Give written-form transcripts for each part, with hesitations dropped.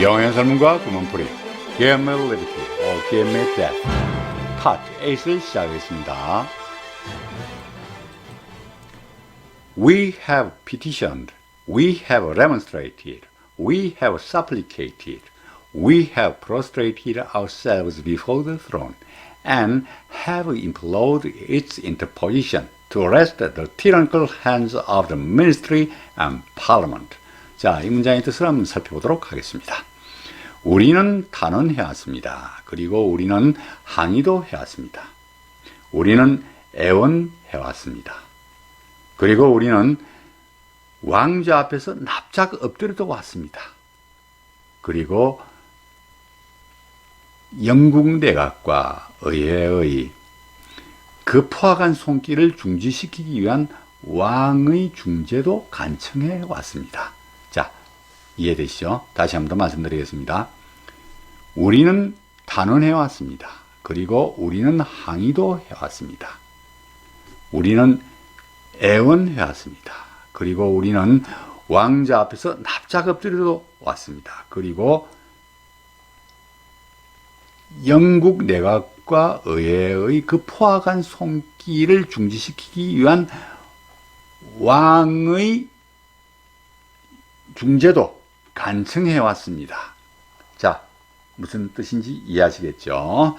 영어의 설문과 구문풀이 게임의 리비티 게임의 데스 파트 8을 시작하겠습니다. We have petitioned, we have remonstrated, we have supplicated, we have prostrated ourselves before the throne, and have implored its interposition to arrest the tyrannical hands of the ministry and parliament. 자, 이 문장의 뜻을 한번 살펴보도록 하겠습니다. 우리는 탄원해왔습니다. 그리고 우리는 항의도 해왔습니다. 우리는 애원해왔습니다. 그리고 우리는 왕자 앞에서 납작 엎드려도 왔습니다. 그리고 영국 내각과 의회의 그 포악한 손길을 중지시키기 위한 왕의 중재도 간청해 왔습니다. 자, 이해되시죠? 다시 한번 더 말씀드리겠습니다. 우리는 탄원해 왔습니다. 그리고 우리는 항의도 해왔습니다. 우리는 애원해 왔습니다. 그리고 우리는 왕자 앞에서 납작 엎드려도 왔습니다. 그리고 영국 내각과 의회의 그 포악한 손길을 중지시키기 위한 왕의 중재도 간청해 왔습니다. 자, 무슨 뜻인지 이해하시겠죠?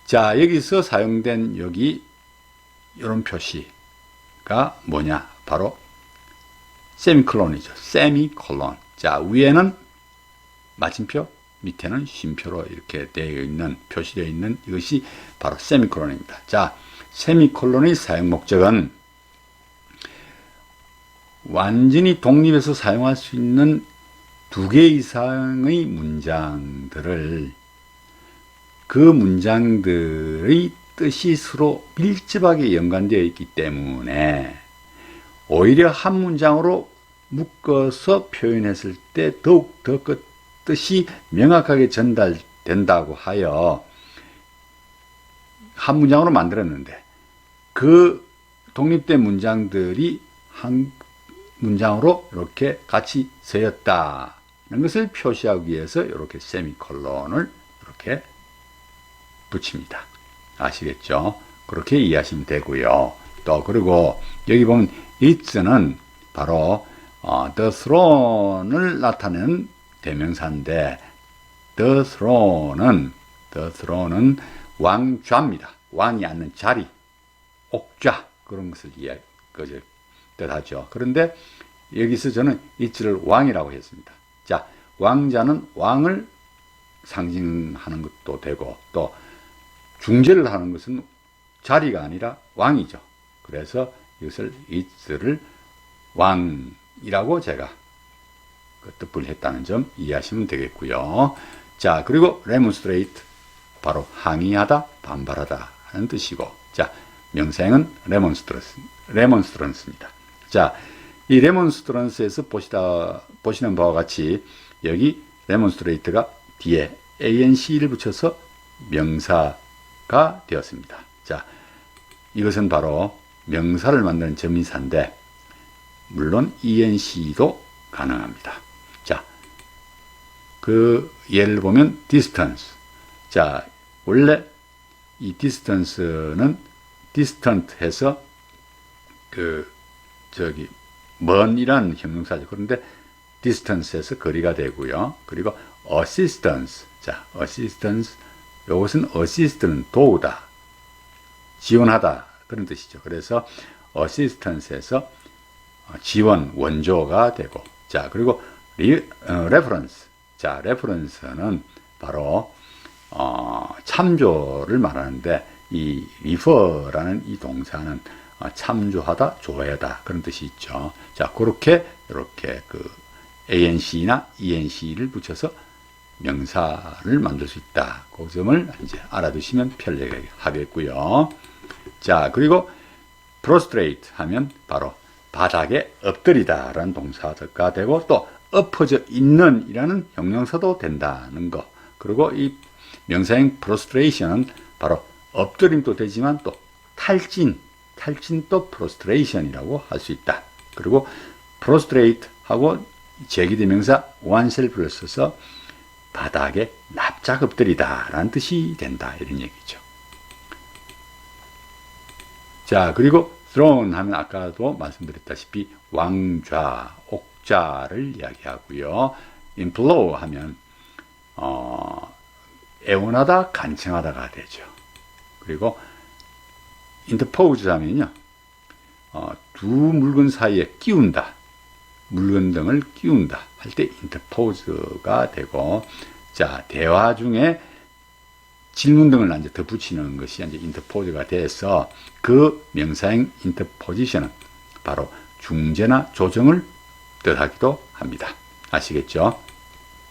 자, 여기서 사용된 여기 이런 표시가 뭐냐? 바로 세미콜론이죠. 세미콜론. 자, 위에는 마침표, 밑에는 쉼표로 이렇게 되어 있는, 표시되어 있는 이것이 바로 세미콜론입니다. 자, 세미콜론의 사용 목적은 완전히 독립해서 사용할 수 있는 2개 이상의 문장들을 그 문장들의 뜻이 서로 밀접하게 연관되어 있기 때문에 오히려 한 문장으로 묶어서 표현했을 때 더욱 더 그 뜻이 명확하게 전달된다고 하여 한 문장으로 만들었는데 그 독립된 문장들이 한 문장으로 이렇게 같이 서였다는 것을 표시하기 위해서 이렇게 세미콜론을 이렇게 붙입니다. 아시겠죠? 그렇게 이해하시면 되고요. 또 그리고 여기 보면 it's는 바로 the throne을 나타내는 대명사인데 the throne은 왕좌입니다. 왕이 앉는 자리, 옥좌 그런 것을 뜻하죠. 그런데 여기서 저는 it's를 왕이라고 했습니다. 자, 왕자는 왕을 상징하는 것도 되고 또 중재를 하는 것은 자리가 아니라 왕이죠. 그래서 이것을 it's를 왕이라고 제가 그 뜻을 했다는 점 이해하시면 되겠고요. 자, 그리고 remonstrate 바로 항의하다, 반발하다 하는 뜻이고, 자, 명사형은 remonstrance입니다. 자, 이 remonstrance에서 보시는 바와 같이 여기 remonstrate가 뒤에 anc를 붙여서 명사가 되었습니다. 자, 이것은 바로 명사를 만드는 접미사인데 물론 enc도 가능합니다. 자, 그 예를 보면 distance. 자, 원래 이 distance는 distant 해서 먼이라는 형용사죠. 그런데 distance에서 거리가 되고요. 그리고 assistance. 자, assistance. 이것은 assist는 도우다, 지원하다 그런 뜻이죠. 그래서 assistance에서 지원, 원조가 되고, 자, 그리고 reference. 자, reference는 바로 참조를 말하는데 이 refer라는 이 동사는 참조하다, 조회하다 그런 뜻이 있죠. 자, 그렇게 이렇게 그 anc나 enc를 붙여서 명사를 만들 수 있다. 그 점을 이제 알아두시면 편리하게 하겠고요. 자, 그리고 prostrate 하면 바로 바닥에 엎드리다 라는 동사가 되고 또 엎어져 있는 이라는 형용사도 된다는 거. 그리고 이 명사형 prostration은 바로 엎드림도 되지만 또 탈진도 prostration이라고 할 수 있다. 그리고 prostrate 하고 제기대명사 oneself를 써서 바닥에 납작 엎드리다 라는 뜻이 된다 이런 얘기죠. 자, 그리고 throne 하면 아까도 말씀드렸다시피 왕좌, 옥좌를 이야기하고요. implore 하면 애원하다, 간청하다가 되죠. 그리고 interpose 하면요, 두 물건 사이에 끼운다, 물건 등을 끼운다 할 때 interpose가 되고, 자, 대화 중에 질문 등을 이제 덧붙이는 것이 이제 interpose가 돼서 그 명사형 interposition은 바로 중재나 조정을 뜻하기도 합니다. 아시겠죠?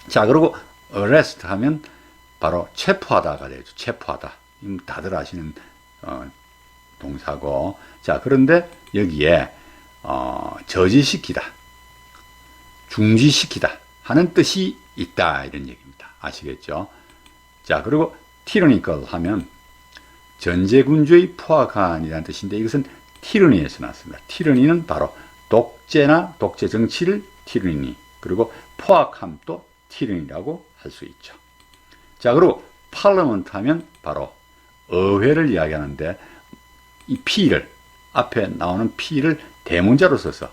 자, 그리고 arrest 하면 바로 체포하다가 되죠. 체포하다. 다들 아시는 동사고. 자, 그런데 여기에 저지시키다, 중지시키다 하는 뜻이 있다 이런 얘기입니다. 아시겠죠? 자, 그리고 tyrannical 하면 전제군주의 포악한이라는 뜻인데 이것은 tyranny에서 났습니다. tyranny는 바로 독재나 독재 정치를 tyranny, 그리고 포악함도 tyranny라고 할 수 있죠. 자, 그리고 parliament 하면 바로 의회를 이야기하는데 이 P를, 앞에 나오는 P를 대문자로 써서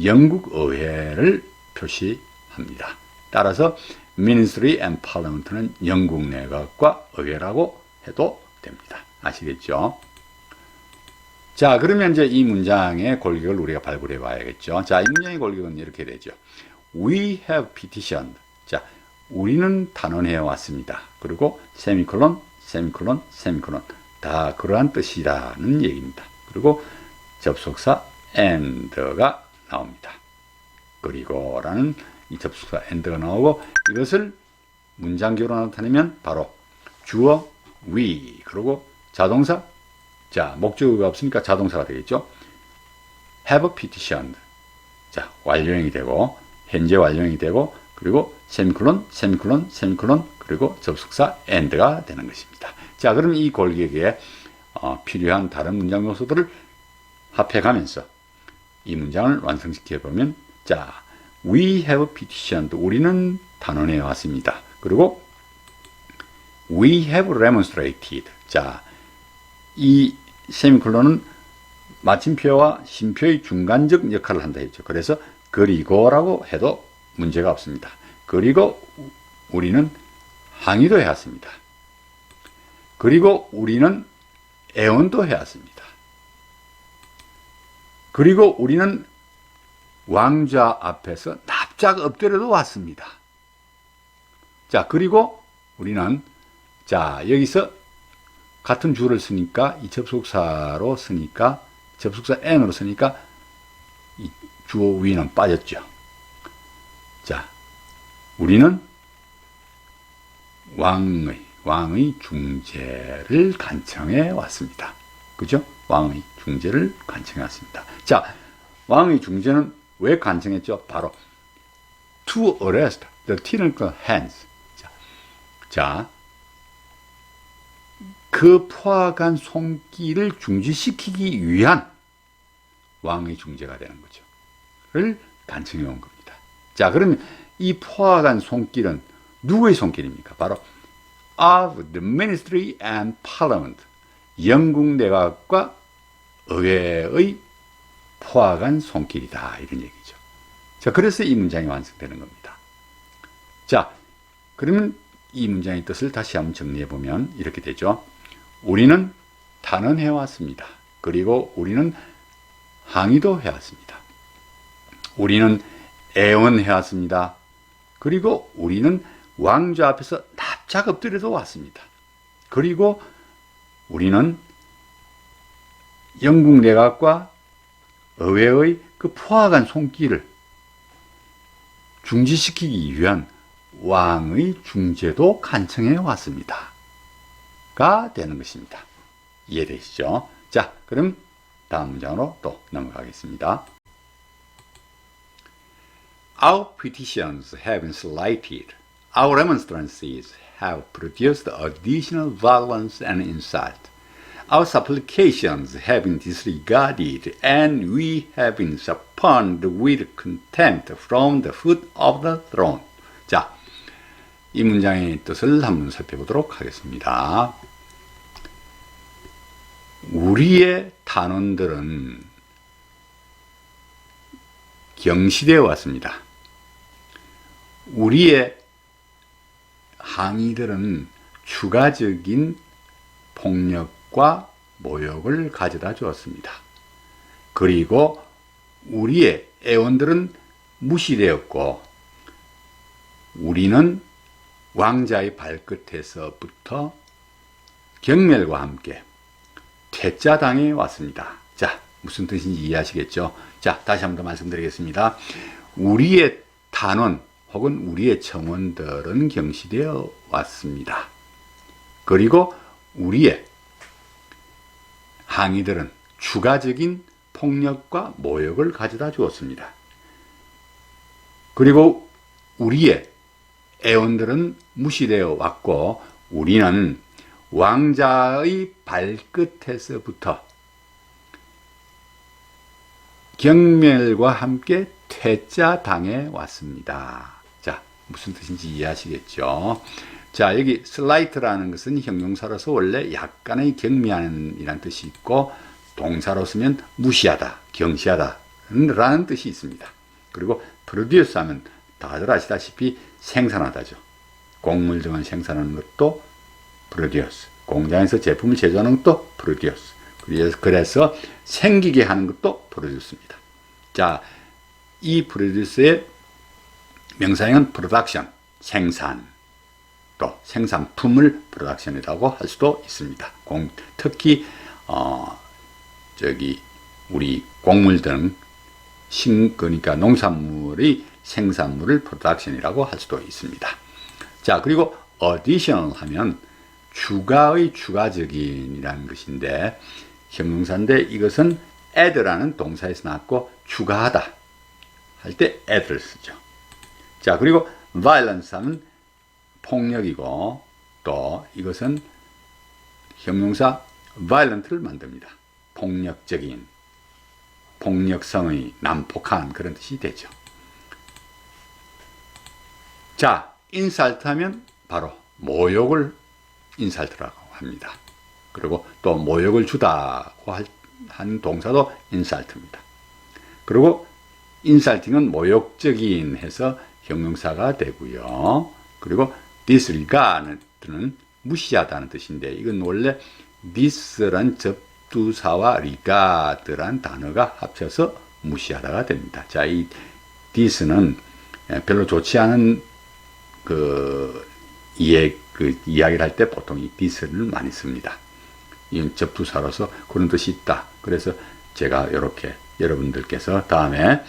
영국 의회를 표시합니다. 따라서 Ministry and Parliament는 영국 내각과 의회라고 해도 됩니다. 아시겠죠? 자, 그러면 이제 이 문장의 골격을 우리가 발굴해 봐야겠죠. 자, 이 문장의 골격은 이렇게 되죠. We have petitioned. 자, 우리는 단언해 왔습니다. 그리고 세미콜론, 세미콜론, 세미콜론. 다 그러한 뜻이라는 얘기입니다. 그리고 접속사 and가 나옵니다. 그리고 라는 이 접속사 and가 나오고, 이것을 문장교로 나타내면 바로 주어 we, 그리고 자동사, 자, 목적어가 없으니까 자동사가 되겠죠. have petitioned. 자, 완료형이 되고, 현재 완료형이 되고, 그리고 세미콜론, 세미콜론, 세미콜론, 그리고 접속사 and가 되는 것입니다. 자, 그럼 이 골격에 필요한 다른 문장 요소들을 합해가면서 이 문장을 완성시켜 보면, 자, we have petitioned. 우리는 단언해 왔습니다. 그리고 we have remonstrated. 자, 이 세미콜론은 마침표와 쉼표의 중간적 역할을 한다 했죠. 그래서 그리고라고 해도 문제가 없습니다. 그리고 우리는 항의도 해왔습니다. 그리고 우리는 애원도 해왔습니다. 그리고 우리는 왕좌 앞에서 납작 엎드려도 왔습니다. 자, 그리고 우리는, 자, 여기서 같은 주어를 쓰니까 이 접속사로 쓰니까, 접속사 n으로 쓰니까 이 주어 we는 빠졌죠. 자, 우리는 왕의 중재를 간청해 왔습니다. 그죠? 왕의 중재를 간청해 왔습니다. 자, 왕의 중재는 왜 간청했죠? 바로 to arrest the tyrannical hands. 자, 그 포악한 손길을 중지시키기 위한 왕의 중재가 되는 거죠. 를 간청해 온 겁니다. 자, 그러면 이 포악한 손길은 누구의 손길입니까? 바로 of the ministry and parliament. 영국 내각과 의회의 포악한 손길이다. 이런 얘기죠. 자, 그래서 이 문장이 완성되는 겁니다. 자, 그러면 이 문장의 뜻을 다시 한번 정리해 보면 이렇게 되죠. 우리는 단언해 왔습니다. 그리고 우리는 항의도 해왔습니다. 우리는 애원해 왔습니다. 그리고 우리는 왕좌 앞에서 납작 엎드려서 왔습니다. 그리고 우리는 영국 내각과 의회의 그 포악한 손길을 중지시키기 위한 왕의 중재도 간청해 왔습니다. 가 되는 것입니다. 이해되시죠? 자, 그럼 다음 문장으로 또 넘어가겠습니다. Our petitions have been slighted. Our remonstrances have produced additional violence and insult. Our supplications have been disregarded, and we have been spurned with contempt from the foot of the throne. 자, 이 문장의 뜻을 한번 살펴보도록 하겠습니다. 우리의 단원들은 경시되어 왔습니다. 우리의 항의들은 추가적인 폭력과 모욕을 가져다 주었습니다. 그리고 우리의 애원들은 무시되었고 우리는 왕자의 발끝에서부터 경멸과 함께 퇴짜당해 왔습니다. 자, 무슨 뜻인지 이해하시겠죠? 자, 다시 한번 더 말씀드리겠습니다. 우리의 단원 혹은 우리의 청원들은 경시되어 왔습니다. 그리고 우리의 항의들은 추가적인 폭력과 모욕을 가져다 주었습니다. 그리고 우리의 애원들은 무시되어 왔고 우리는 왕자의 발끝에서부터 경멸과 함께 퇴짜당해 왔습니다. 자, 무슨 뜻인지 이해하시겠죠? 자, 여기 slight라는 것은 형용사로서 원래 약간의 경미한이라는 뜻이 있고 동사로 쓰면 무시하다, 경시하다 라는 뜻이 있습니다. 그리고 produce 하면 다들 아시다시피 생산하다죠. 곡물 등을 생산하는 것도 produce, 공장에서 제품을 제조하는 것도 produce, 그래서 생기게 하는 것도 produce입니다. 자, 이 produce의 명사형은 production, 생산, 또 생산품을 production이라고 할 수도 있습니다. 특히 우리 곡물 등 그러니까 농산물의 생산물을 production이라고 할 수도 있습니다. 자, 그리고 additional 하면 추가의 추가적인이라는 것인데 형용사인데 이것은 add라는 동사에서 나왔고 추가하다 할 때 add를 쓰죠. 자, 그리고 violence 하면 폭력이고 또 이것은 형용사 violent를 만듭니다. 폭력적인, 폭력성의 난폭한 그런 뜻이 되죠. 자, insult 하면 바로 모욕을 insult라고 합니다. 그리고 또 모욕을 주다고 하는 동사도 insult입니다. 그리고 insulting은 모욕적인 해서 형용사가 되고요. 그리고 disregard는 무시하다는 뜻인데 이건 원래 this란 접두사와 regard란 단어가 합쳐서 무시하다가 됩니다. 자, 이 this는 별로 좋지 않은 이야기를 할 때 보통 이 this를 많이 씁니다. 이건 접두사로서 그런 뜻이 있다. 그래서 제가 이렇게 여러분들께서 다음에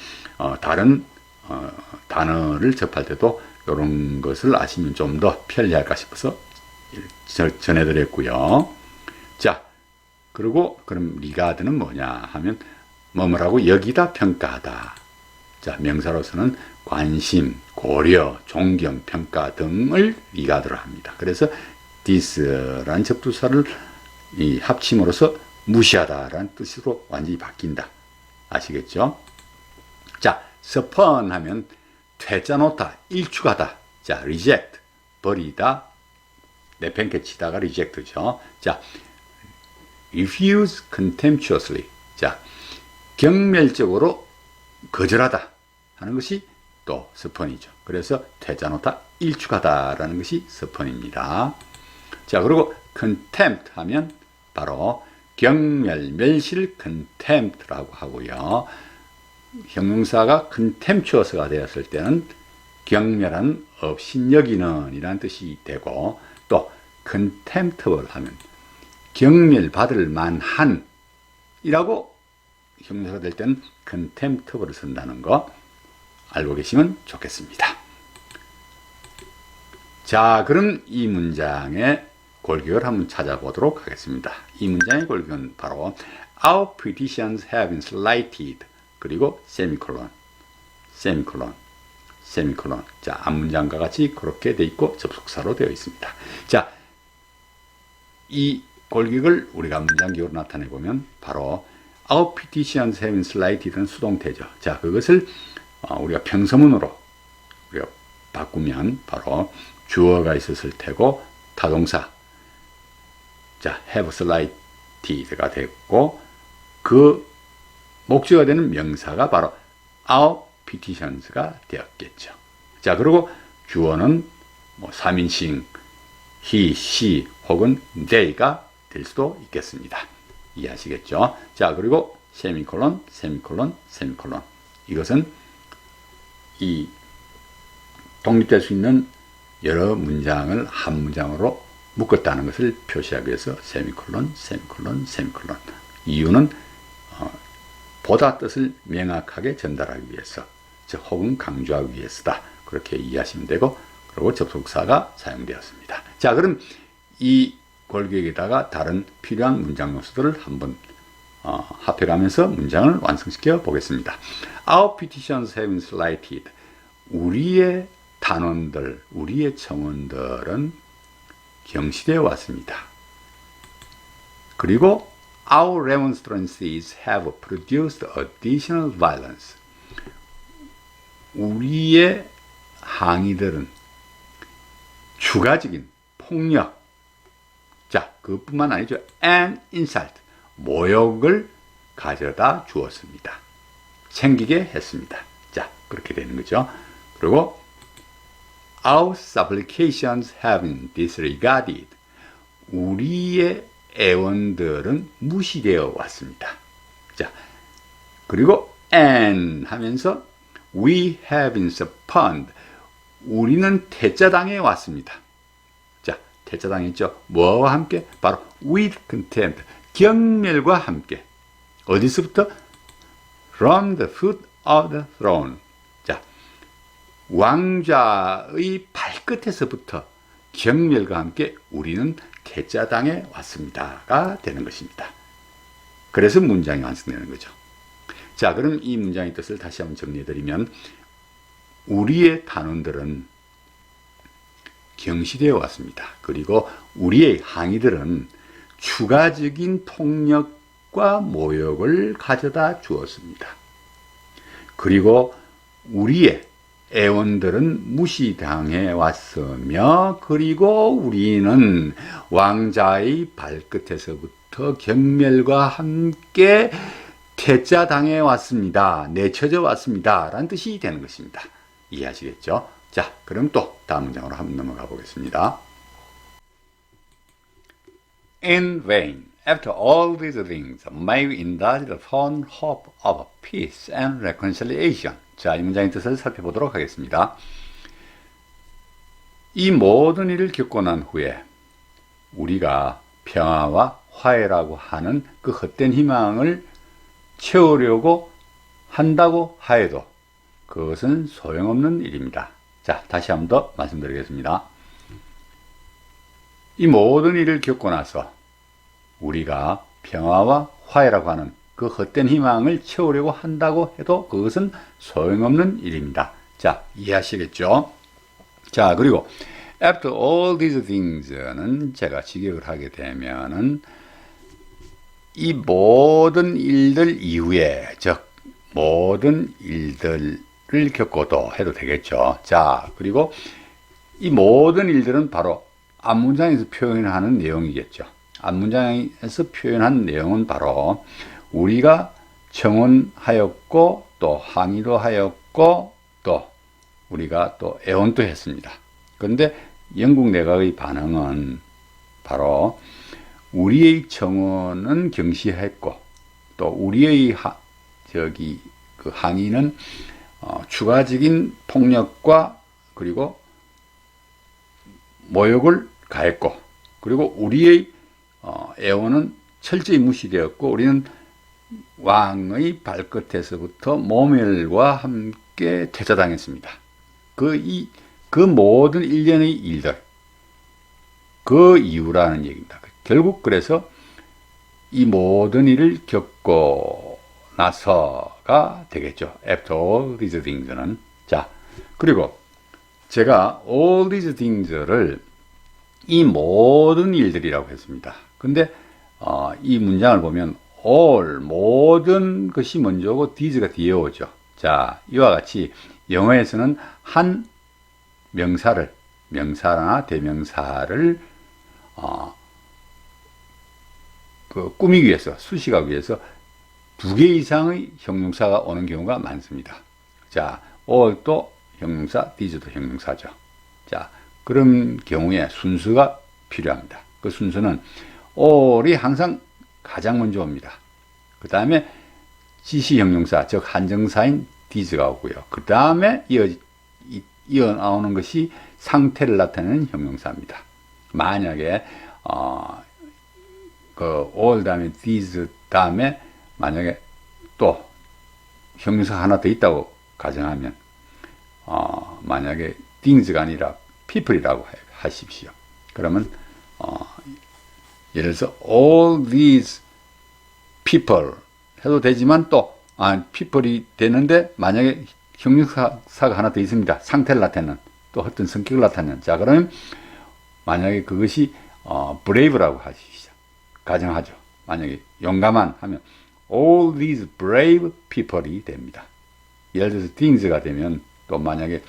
다른 단어를 접할 때도 이런 것을 아시면 좀 더 편리할까 싶어서 전해드렸고요. 자, 그리고 그럼 regard는 뭐냐 하면 뭐뭐라고 여기다 평가하다. 자, 명사로서는 관심, 고려, 존경, 평가 등을 regard로 합니다. 그래서 this라는 접두사를 합침으로써 무시하다라는 뜻으로 완전히 바뀐다. 아시겠죠? 자, spurn 하면 퇴짜놓다, 일축하다. 자, reject, 버리다, 내팽개치다가 reject죠. 자, refuse contemptuously. 자, 경멸적으로 거절하다 하는 것이 또 spurn이죠. 그래서 퇴짜놓다, 일축하다라는 것이 spurn입니다. 자, 그리고 contempt 하면 바로 경멸, 멸실 contempt라고 하고요. 형용사가 contemptuous가 되었을 때는 경멸한, 업신여기는 이라는 뜻이 되고 또 contemptible 하면 경멸받을 만한 이라고 형용사가 될 때는 contemptible을 쓴다는 거 알고 계시면 좋겠습니다. 자, 그럼 이 문장의 골격을 한번 찾아보도록 하겠습니다. 이 문장의 골격은 바로 Our petitions have been slighted 그리고 세미콜론, 세미콜론, 세미콜론. 자, 앞문장과 같이 그렇게 되어 있고 접속사로 되어 있습니다. 자, 이 골격을 우리가 문장기호로 나타내 보면 바로 Our petitions have been slighted는 수동태죠. 자, 그것을 우리가 평서문으로 우리가 바꾸면 바로 주어가 있었을 테고 타동사 자 have slighted가 됐고 그 목적어가 되는 명사가 바로 our petitions가 되었겠죠. 자, 그리고 주어는 뭐 3인칭 he, she 혹은 they가 될 수도 있겠습니다. 이해하시겠죠? 자, 그리고 세미콜론, 세미콜론, 세미콜론. 이것은 이 독립될 수 있는 여러 문장을 한 문장으로 묶었다는 것을 표시하기 위해서 세미콜론, 세미콜론, 세미콜론. 이유는 보다 뜻을 명확하게 전달하기 위해서, 즉 혹은 강조하기 위해서다. 그렇게 이해하시면 되고, 그리고 접속사가 사용되었습니다. 자, 그럼 이 골격에다가 다른 필요한 문장 요소들을 한번 합해가면서 문장을 완성시켜 보겠습니다. Our petitions have been slighted. 우리의 단원들, 우리의 청원들은 경시되어 왔습니다. 그리고 Our remonstrances have produced additional violence. 우리의 항의들은 추가적인 폭력, 자, 그것뿐만 아니죠. and insult, 모욕을 가져다 주었습니다. 생기게 했습니다. 자, 그렇게 되는 거죠. 그리고 Our supplications have been disregarded. 우리의 애원들은 무시되어 왔습니다. 자, 그리고 and 하면서 we have been spurned. 우리는 퇴짜당해 왔습니다. 자, 퇴짜당했죠. 뭐와 함께? 바로 with contempt, 경멸과 함께. 어디서부터? From the foot of the throne. 자, 왕좌의 발끝에서부터 경멸과 함께 우리는 퇴짜당해 왔습니다가 되는 것입니다. 그래서 문장이 완성되는 거죠. 자, 그럼 이 문장의 뜻을 다시 한번 정리해드리면 우리의 단원들은 경시되어 왔습니다. 그리고 우리의 항의들은 추가적인 폭력과 모욕을 가져다 주었습니다. 그리고 우리의 애원들은 무시당해 왔으며, 그리고 우리는 왕자의 발끝에서부터 경멸과 함께 퇴짜당해 왔습니다. 내쳐져 왔습니다. 라는 뜻이 되는 것입니다. 이해하시겠죠? 자, 그럼 또 다음 문장으로 한번 넘어가 보겠습니다. In vain, after all these things, may we indulge the fond hope of peace and reconciliation. 자, 이 문장의 뜻을 살펴보도록 하겠습니다. 이 모든 일을 겪고 난 후에 우리가 평화와 화해라고 하는 그 헛된 희망을 채우려고 한다고 하여도 그것은 소용없는 일입니다. 자, 다시 한 번 더 말씀드리겠습니다. 이 모든 일을 겪고 나서 우리가 평화와 화해라고 하는 그 헛된 희망을 채우려고 한다고 해도 그것은 소용없는 일입니다. 자, 이해하시겠죠? 자, 그리고 after all these things는 제가 직역을 하게 되면은 이 모든 일들 이후에, 즉 모든 일들을 겪고도 해도 되겠죠. 자, 그리고 이 모든 일들은 바로 앞문장에서 표현하는 내용이겠죠. 앞문장에서 표현한 내용은 바로 우리가 청원하였고 또 항의도 하였고 또 우리가 또 애원도 했습니다. 그런데 영국 내각의 반응은 바로 우리의 청원은 경시했고 또 우리의 그 항의는 추가적인 폭력과 그리고 모욕을 가했고, 그리고 우리의 애원은 철저히 무시되었고 우리는 왕의 발끝에서부터 모멸과 함께 퇴짜당했습니다. 그 모든 일련의 일들, 그 이유라는 얘기입니다. 결국 그래서 이 모든 일을 겪고 나서가 되겠죠. After all these things는. 자, 그리고 제가 all these things를 이 모든 일들이라고 했습니다. 근데 이 문장을 보면 all 모든 것이 먼저 오고 these가 뒤에 오죠. 자, 이와 같이 영어에서는 한 명사나 대명사를 꾸미기 위해서, 수식하기 위해서 두 개 이상의 형용사가 오는 경우가 많습니다. 자, all도 형용사, these도 형용사죠. 자, 그런 경우에 순서가 필요합니다. 그 순서는 all이 항상 가장 먼저 옵니다. 그 다음에 지시 형용사, 즉 한정사인 these가 오고요. 그 다음에 이어 나오는 것이 상태를 나타내는 형용사입니다. 만약에 all 다음에 these 다음에 만약에 또 형용사 하나 더 있다고 가정하면 만약에 things가 아니라 people이라고 하십시오. 그러면 예를 들어서 all these people 해도 되지만 또 people이 되는데 만약에 형용사가 하나 더 있습니다. 상태를 나타내는 또 어떤 성격을 나타내는. 자, 그러면 만약에 그것이 brave라고 하시죠. 가정하죠. 만약에 용감한 하면 all these brave people이 됩니다. 예를 들어서 things가 되면 또 만약에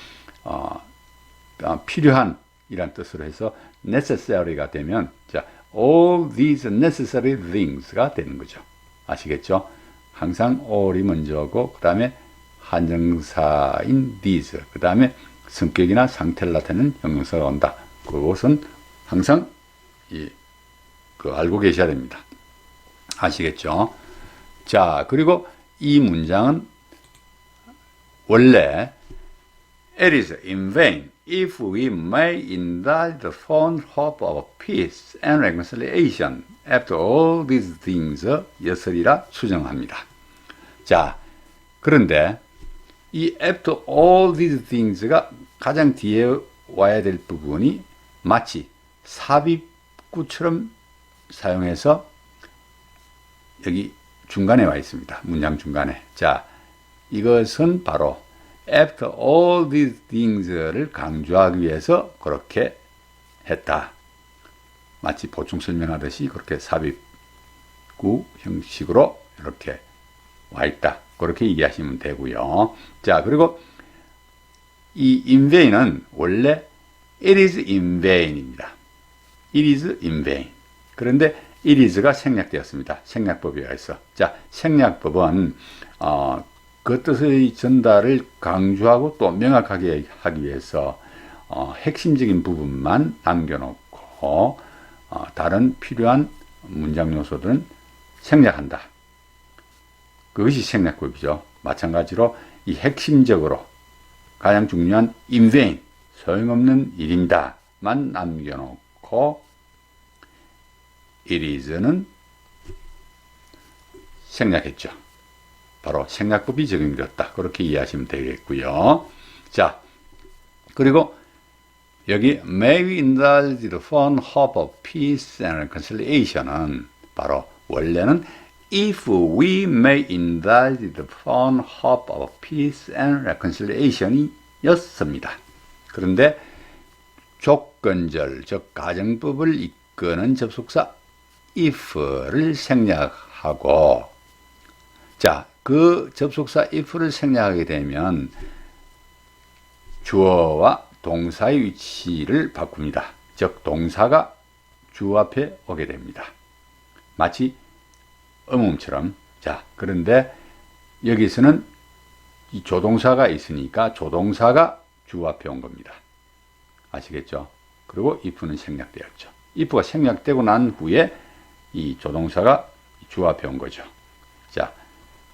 필요한 이란 뜻으로 해서 necessary가 되면 자, all these necessary things가 되는 거죠. 아시겠죠? 항상 all이 먼저 오고 그 다음에 한정사인 these, 그 다음에 성격이나 상태를 나타내는 형용사가 온다. 그것은 항상 알고 계셔야 됩니다. 아시겠죠? 자, 그리고 이 문장은 원래 it is in vain if we may indulge the fond hope of peace and reconciliation after all these things 였으리라 수정합니다. 자, 그런데 이 after all these things가 가장 뒤에 와야 될 부분이 마치 삽입구처럼 사용해서 여기 중간에 와 있습니다. 문장 중간에. 자, 이것은 바로 after all these things를 강조하기 위해서 그렇게 했다. 마치 보충 설명하듯이 그렇게 삽입구 형식으로 이렇게 와 있다. 그렇게 이해하시면 되고요. 자, 그리고 이 in vain은 원래 it is in vain입니다. it is in vain. 그런데 it is가 생략되었습니다. 생략법이 있어. 자, 생략법은 그 뜻의 전달을 강조하고 또 명확하게 하기 위해서 핵심적인 부분만 남겨놓고 다른 필요한 문장 요소들은 생략한다. 그것이 생략법이죠. 마찬가지로 이 핵심적으로 가장 중요한 in vain, 소용없는 일입니다만 남겨놓고 it is는 생략했죠. 바로 생략법이 적용되었다. 그렇게 이해하시면 되겠고요. 자, 그리고 여기 may we indulge the fond hope of peace and reconciliation은 바로 원래는 if we may indulge the fond hope of peace and reconciliation 였습니다. 그런데 조건절, 즉 가정법을 이끄는 접속사 if를 생략하고, 자, 그 접속사 if를 생략하게 되면 주어와 동사의 위치를 바꿉니다. 즉 동사가 주어 앞에 오게 됩니다. 마치 의문처럼. 자, 그런데 여기서는 이 조동사가 있으니까 조동사가 주어 앞에 온 겁니다. 아시겠죠? 그리고 if는 생략되었죠. if가 생략되고 난 후에 이 조동사가 주어 앞에 온 거죠. 자,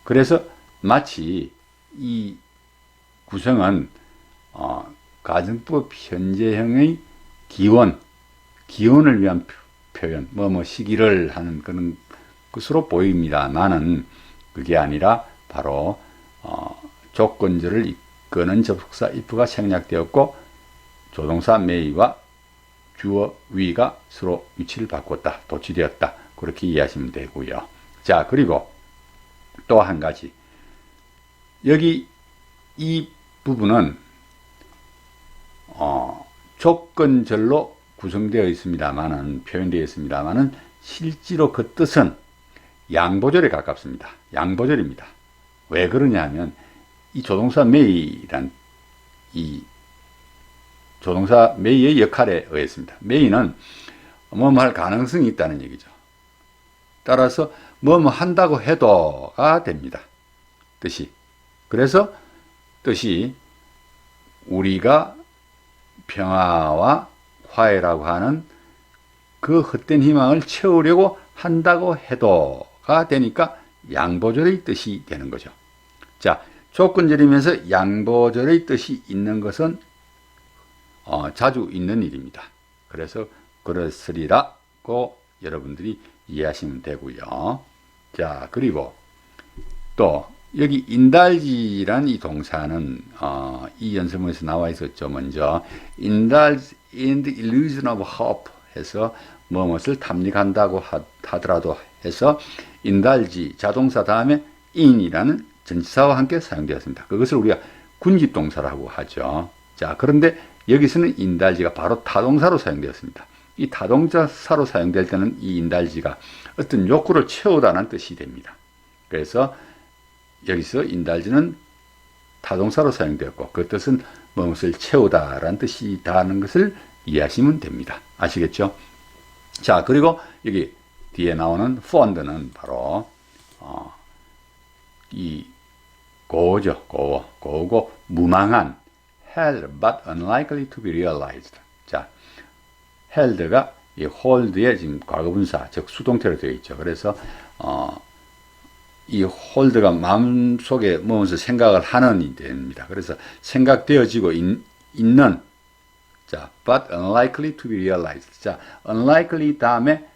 그래서 마치 이 구성은 가정법 현재형의 기원을 위한 표현, 시기를 하는 그런 것으로 보입니다만은 그게 아니라 바로 조건절을 이끄는 접속사 if가 생략되었고 조동사 may와 주어 we가 서로 위치를 바꿨다, 도치되었다. 그렇게 이해하시면 되고요. 자, 그리고 또 한 가지. 여기 이 부분은 조건절로 구성되어 있습니다만은, 표현되어 있습니다만은 실제로 그 뜻은 양보절에 가깝습니다. 양보절입니다. 왜 그러냐 하면 이 조동사 may란 이 조동사 may의 역할에 의했습니다. may는 뭐뭐 할 가능성이 있다는 얘기죠. 따라서 뭐뭐 한다고 해도가 됩니다. 뜻이. 그래서 뜻이 우리가 평화와 화해라고 하는 그 헛된 희망을 채우려고 한다고 해도가 되니까 양보절의 뜻이 되는 거죠. 자, 조건절이면서 양보절의 뜻이 있는 것은 자주 있는 일입니다. 그래서 그렇으리라고 여러분들이 이해하시면 되고요. 자, 그리고 또 여기 indulge란 이 동사는 이 연설문에서 나와 있었죠. 먼저 indulge in the illusion of hope 해서 무엇을 탐닉한다고 하더라도 해서 indulge 자동사 다음에 in이라는 전치사와 함께 사용되었습니다. 그것을 우리가 군집동사라고 하죠. 자, 그런데 여기서는 indulge가 바로 타동사로 사용되었습니다. 이 타동사로 사용될 때는 이 indulge가 어떤 욕구를 채우다는 뜻이 됩니다. 그래서 여기서 indulge는 타동사로 사용되었고 그 뜻은 무엇을 채우다라는 뜻이다는 것을 이해하시면 됩니다. 아시겠죠? 자, 그리고 여기 뒤에 나오는 fund는 바로 이 고죠. 고고 무망한 held but unlikely to be realized. 자, held가 이 hold의 지금 과거분사 즉 수동태로 되어 있죠. 그래서 이 hold가 마음속에 무엇을 생각을 하는 이 됩니다. 그래서 생각되어지고 있는 자, but unlikely to be realized. 자, unlikely 다음에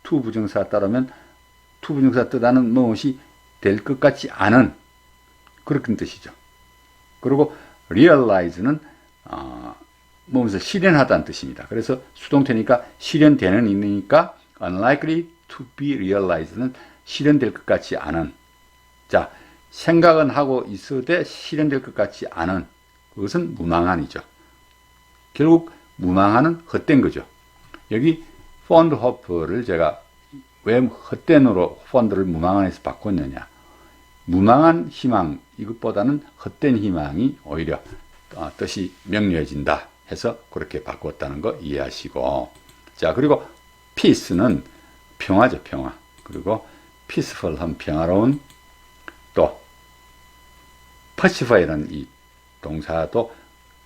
to 부정사 따르면 to 부정사 뜻하는 무엇이 될 것 같지 않은 그런 뜻이죠. 그리고 realize는 무엇을 실현하다는 뜻입니다. 그래서 수동태니까 실현되는 의미니까 unlikely to be realized는 실현될 것 같지 않은. 자, 생각은 하고 있어도 실현될 것 같지 않은 그것은 무망한이죠. 결국 무망한은 헛된 거죠. 여기 fond hope를 제가 왜 헛된으로 fond를 무망한에서 바꿨느냐. 무망한 희망 이것보다는 헛된 희망이 오히려 뜻이 명료해진다 해서 그렇게 바꿨다는 거 이해하시고. 자, 그리고 peace는 평화죠. 평화. 그리고 peaceful한 평화로운. 또 pacify라는 이 동사도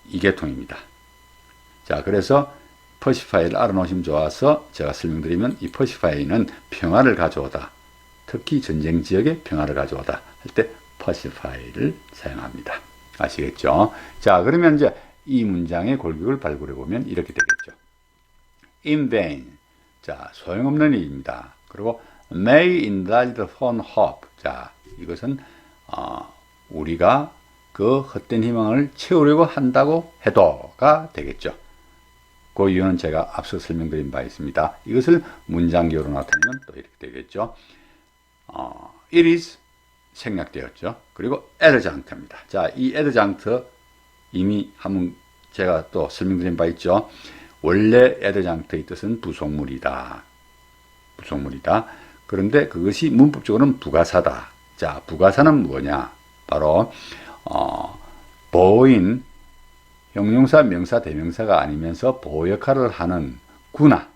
이계통입니다. 자, 그래서 pacify를 알아놓으시면 좋아서 제가 설명드리면 이 pacify는 평화를 가져오다. 특히 전쟁 지역에 평화를 가져오다 할 때 pacify를 사용합니다. 아시겠죠? 자, 그러면 이제 이 문장의 골격을 발굴해 보면 이렇게 되겠죠. in vain. 자, 소용없는 일입니다. 그리고 may indulge the fond hope. 자, 이것은 우리가 그 헛된 희망을 채우려고 한다고 해도가 되겠죠. 그 이유는 제가 앞서 설명드린 바 있습니다. 이것을 문장기호로 나타내면 또 이렇게 되겠죠. it is 생략되었죠. 그리고 adjunct입니다. 자, 이 adjunct 이미 한번 제가 또 설명드린 바 있죠. 원래 adjunct의 뜻은 부속물이다. 부속물이다. 그런데 그것이 문법적으로는 부가사다. 자, 부가사는 뭐냐? 바로 보호인 형용사, 명사, 대명사가 아니면서 보호 역할을 하는 구나,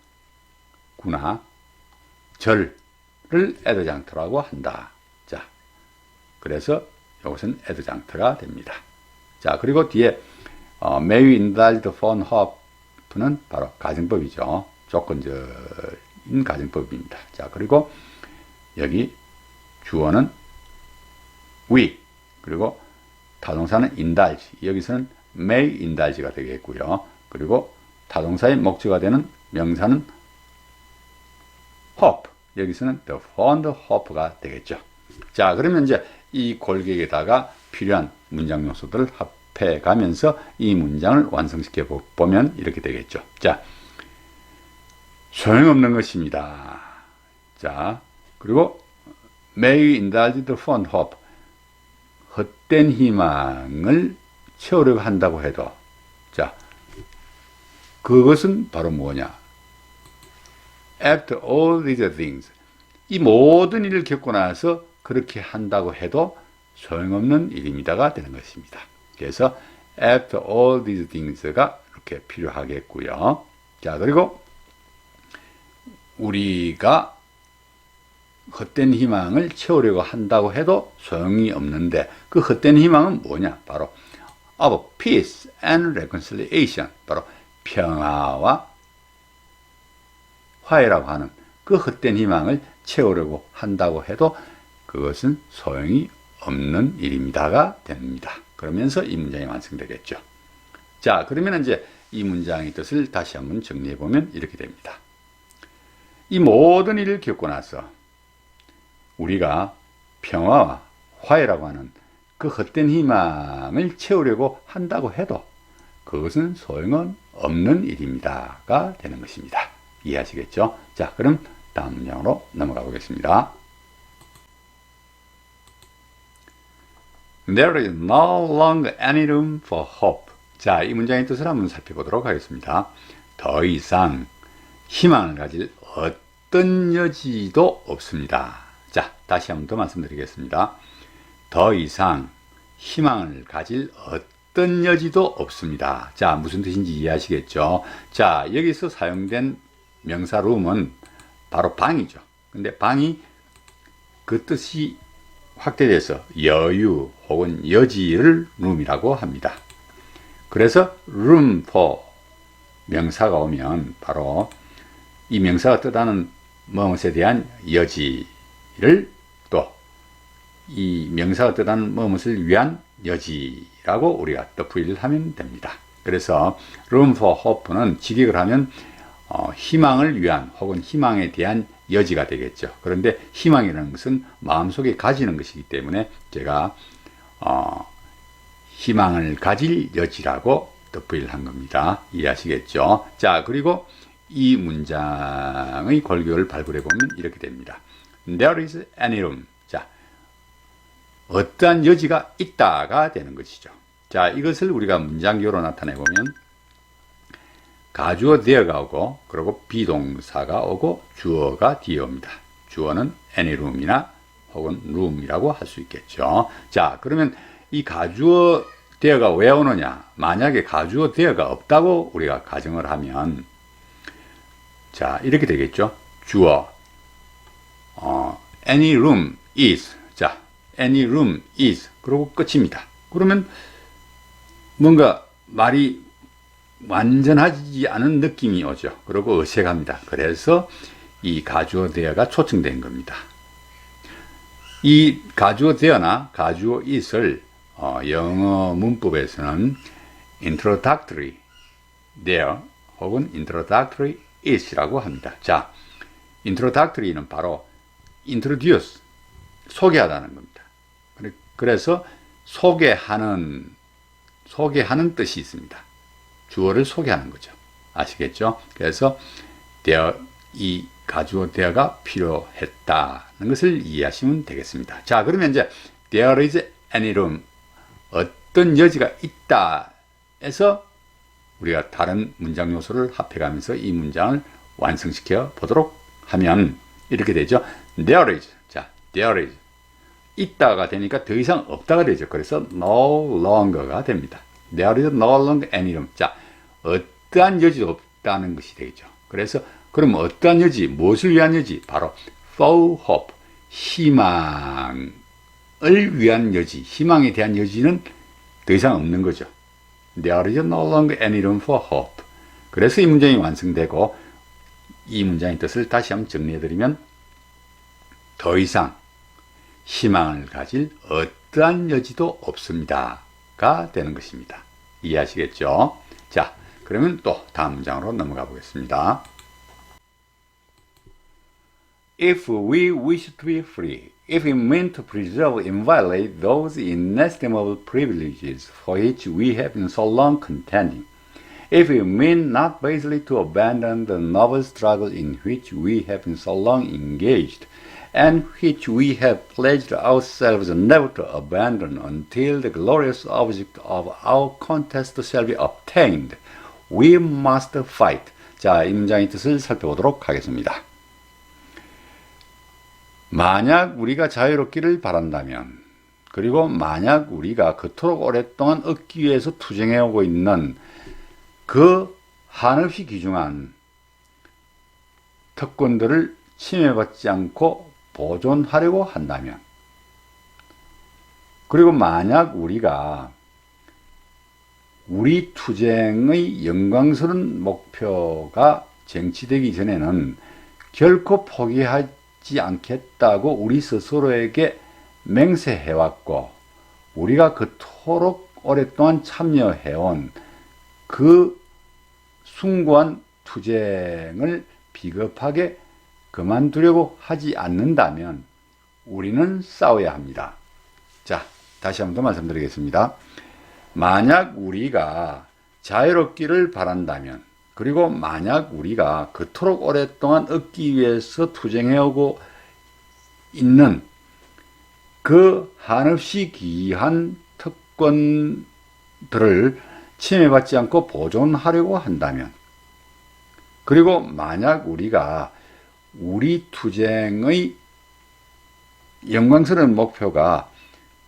절을 adjunct라고 한다. 자, 그래서 이것은 adjunct가 됩니다. 자, 그리고 뒤에 may indulge the fond hope는 바로 가정법이죠. 조건적인 가정법입니다. 자, 그리고 여기 주어는 we, 그리고 타동사는 indulge, 여기서는 may indulge가 되겠고요. 그리고 타동사의 목적어가 되는 명사는 hope, 여기서는 the fond hope가 되겠죠. 자, 그러면 이제 이 골격에다가 필요한 문장 요소들을 합해 가면서 이 문장을 완성시켜 보면 이렇게 되겠죠. 자, 소용없는 것입니다. 자, 그리고 may indulge the fond hope, 헛된 희망을 채우려고 한다고 해도, 자, 그것은 바로 뭐냐? after all these things. 이 모든 일을 겪고 나서 그렇게 한다고 해도 소용없는 일입니다가 되는 것입니다. 그래서 after all these things가 이렇게 필요하겠고요. 자, 그리고 우리가 헛된 희망을 채우려고 한다고 해도 소용이 없는데 그 헛된 희망은 뭐냐? 바로 of peace and reconciliation. 바로 평화와 화해라고 하는 그 헛된 희망을 채우려고 한다고 해도 그것은 소용이 없는 일입니다가 됩니다. 그러면서 이 문장이 완성되겠죠. 자, 그러면 이제 이 문장의 뜻을 다시 한번 정리해 보면 이렇게 됩니다. 이 모든 일을 겪고 나서 우리가 평화와 화해라고 하는 그 헛된 희망을 채우려고 한다고 해도 그것은 소용은 없는 일입니다가 되는 것입니다. 이해하시겠죠? 자, 그럼 다음 문장으로 넘어가 보겠습니다. There is no longer any room for hope. 자, 이 문장의 뜻을 한번 살펴보도록 하겠습니다. 더 이상 희망을 가질 어떤 여지도 없습니다. 자, 다시 한번 더 말씀드리겠습니다. 더 이상 희망을 가질 어떤 여지도 없습니다. 자, 무슨 뜻인지 이해하시겠죠? 자, 여기서 사용된 명사 room은 바로 방이죠. 근데 방이 그 뜻이 확대돼서 여유 혹은 여지를 room이라고 합니다. 그래서 room for 명사가 오면 바로 이 명사가 뜻하는 무엇에 대한 여지를 또 이 명사가 뜻하는 무엇을 위한 여지라고 우리가 덧부의를 하면 됩니다. 그래서 room for hope는 직역을 하면 희망을 위한 혹은 희망에 대한 여지가 되겠죠. 그런데 희망이라는 것은 마음속에 가지는 것이기 때문에 제가 희망을 가질 여지라고 덧부의를 한 겁니다. 이해하시겠죠? 자, 그리고 이 문장의 골격을 발굴해 보면 이렇게 됩니다. There is any room. 자, 어떠한 여지가 있다가 되는 것이죠. 자, 이것을 우리가 문장교로 나타내 보면 가주어 there가 오고 그리고 비동사가 오고 주어가 뒤에 옵니다. 주어는 any room이나 혹은 room이라고 할 수 있겠죠. 자, 그러면 이 가주어 there가 왜 오느냐? 만약에 가주어 there가 없다고 우리가 가정을 하면 자, 이렇게 되겠죠. 주어 any room is. 자, any room is. 그리고 끝입니다. 그러면 뭔가 말이 완전하지 않은 느낌이 오죠. 그리고 어색합니다. 그래서 이 가주어 there가 초청된 겁니다. 이 가주어 there나 가주어 is을 영어 문법에서는 introductory there 혹은 introductory is라고 합니다. 자, introductory는 바로 introduce, 소개하다는 겁니다. 그래서 소개하는 뜻이 있습니다. 주어를 소개하는 거죠. 아시겠죠? 그래서 이 가주어 there가 필요했다는 것을 이해하시면 되겠습니다. 자, 그러면 이제 there is any room, 어떤 여지가 있다 해서 우리가 다른 문장 요소를 합해가면서 이 문장을 완성시켜 보도록 하면 이렇게 되죠. There is. 자, there is. 있다가 되니까 더 이상 없다가 되죠. 그래서 no longer가 됩니다. There is no longer any room. 자, 어떠한 여지도 없다는 것이 되죠. 그래서 그럼 어떠한 여지, 무엇을 위한 여지? 바로 for hope, 희망을 위한 여지, 희망에 대한 여지는 더 이상 없는 거죠. There is no longer any room for hope. 그래서 이 문장이 완성되고 이 문장의 뜻을 다시 한번 정리해드리면 더 이상 희망을 가질 어떠한 여지도 없습니다가 되는 것입니다. 이해하시겠죠? 자, 그러면 또 다음 문장으로 넘어가 보겠습니다. If we wish to be free, if we mean to preserve and violate those inestimable privileges for which we have been so long contending, if we mean not basely to abandon the noble struggle in which we have been so long engaged, and which we have pledged ourselves never to abandon until the glorious object of our contest shall be obtained, we must fight. 자, 이 문장의 뜻을 살펴보도록 하겠습니다. 만약 우리가 자유롭기를 바란다면, 그리고 만약 우리가 그토록 오랫동안 얻기 위해서 투쟁해오고 있는 그 한없이 귀중한 특권들을 침해받지 않고 보존하려고 한다면, 그리고 만약 우리가 우리 투쟁의 영광스러운 목표가 쟁취되기 전에는 결코 포기하지 않겠다고 우리 스스로에게 맹세해왔고, 우리가 그토록 오랫동안 참여해온 그 숭고한 투쟁을 비겁하게 그만두려고 하지 않는다면 우리는 싸워야 합니다. 자, 다시 한 번 더 말씀드리겠습니다. 만약 우리가 자유롭기를 바란다면, 그리고 만약 우리가 그토록 오랫동안 얻기 위해서 투쟁해오고 있는 그 한없이 귀한 특권들을 침해받지 않고 보존하려고 한다면, 그리고 만약 우리가 우리 투쟁의 영광스러운 목표가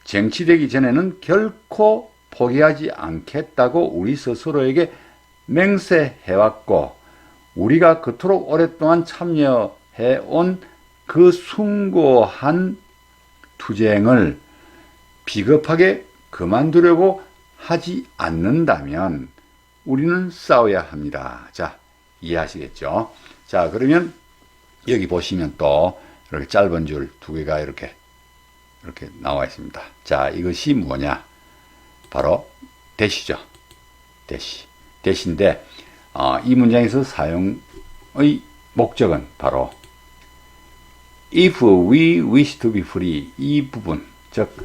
쟁취되기 전에는 결코 포기하지 않겠다고 우리 스스로에게 맹세해왔고, 우리가 그토록 오랫동안 참여해온 그 숭고한 투쟁을 비겁하게 그만두려고 하지 않는다면 우리는 싸워야 합니다. 자, 이해하시겠죠? 자, 그러면 여기 보시면 또 이렇게 짧은 줄 두 개가 이렇게 나와 있습니다. 자, 이것이 뭐냐? 바로 대시죠. 대시인데, 이 문장에서 사용의 목적은 바로 if we wish to be free, 이 부분, 즉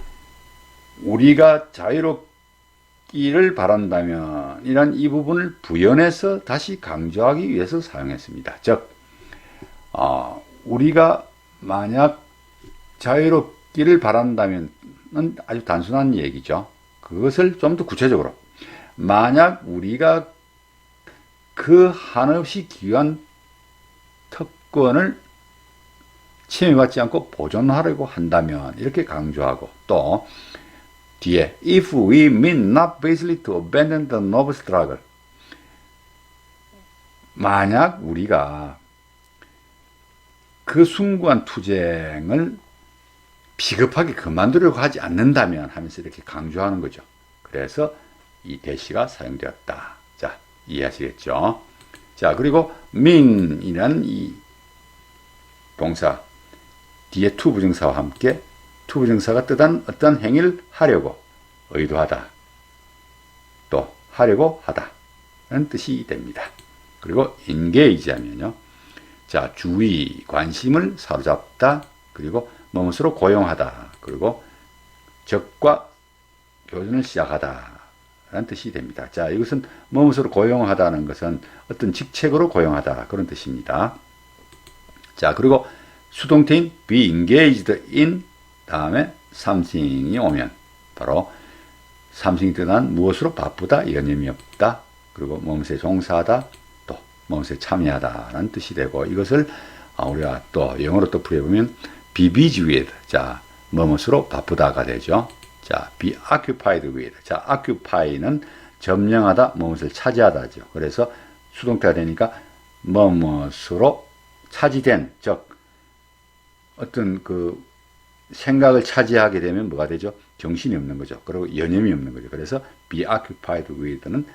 우리가 자유롭기를 바란다면 이란 이 부분을 부연해서 다시 강조하기 위해서 사용했습니다. 즉 우리가 만약 자유롭기를 바란다면 아주 단순한 얘기죠. 그것을 좀 더 구체적으로, 만약 우리가 그 한없이 귀한 특권을 침해받지 않고 보존하려고 한다면, 이렇게 강조하고, 또 뒤에 if we mean not basically to abandon the noble struggle, 만약 우리가 그 숭고한 투쟁을 비겁하게 그만두려고 하지 않는다면 하면서 이렇게 강조하는 거죠. 그래서 이 대시가 사용되었다. 자, 이해하시겠죠? 자, 그리고 mean이라는 이 동사 뒤에 to 부정사와 함께 to 부정사가 뜻하는 어떤 행위를 하려고, 의도하다, 또 하려고 하다 라는 뜻이 됩니다. 그리고 engage 하면요, 자, 주의, 관심을 사로잡다, 그리고 무엇으로 고용하다, 그리고 적과 교전을 시작하다 라는 뜻이 됩니다. 자, 이것은 무엇으로 고용하다는 것은 어떤 직책으로 고용하다, 그런 뜻입니다. 자, 그리고 수동태인 be engaged in 다음에 something이 오면 바로 something이 뜻한 무엇으로 바쁘다, 여념이 없다, 그리고 무엇에 종사하다, 또 무엇에 참여하다 라는 뜻이 되고, 이것을 우리가 또 영어로 또 풀어보면 be busy with, 자, 무엇으로 바쁘다가 되죠. 자, be occupied with, 자, occupy는 점령하다, 무엇을 차지하다죠. 그래서 수동태가 되니까 무엇으로 차지된, 즉 어떤 그 생각을 차지하게 되면 뭐가 되죠? 정신이 없는 거죠. 그리고 여념이 없는 거죠. 그래서 be occupied with는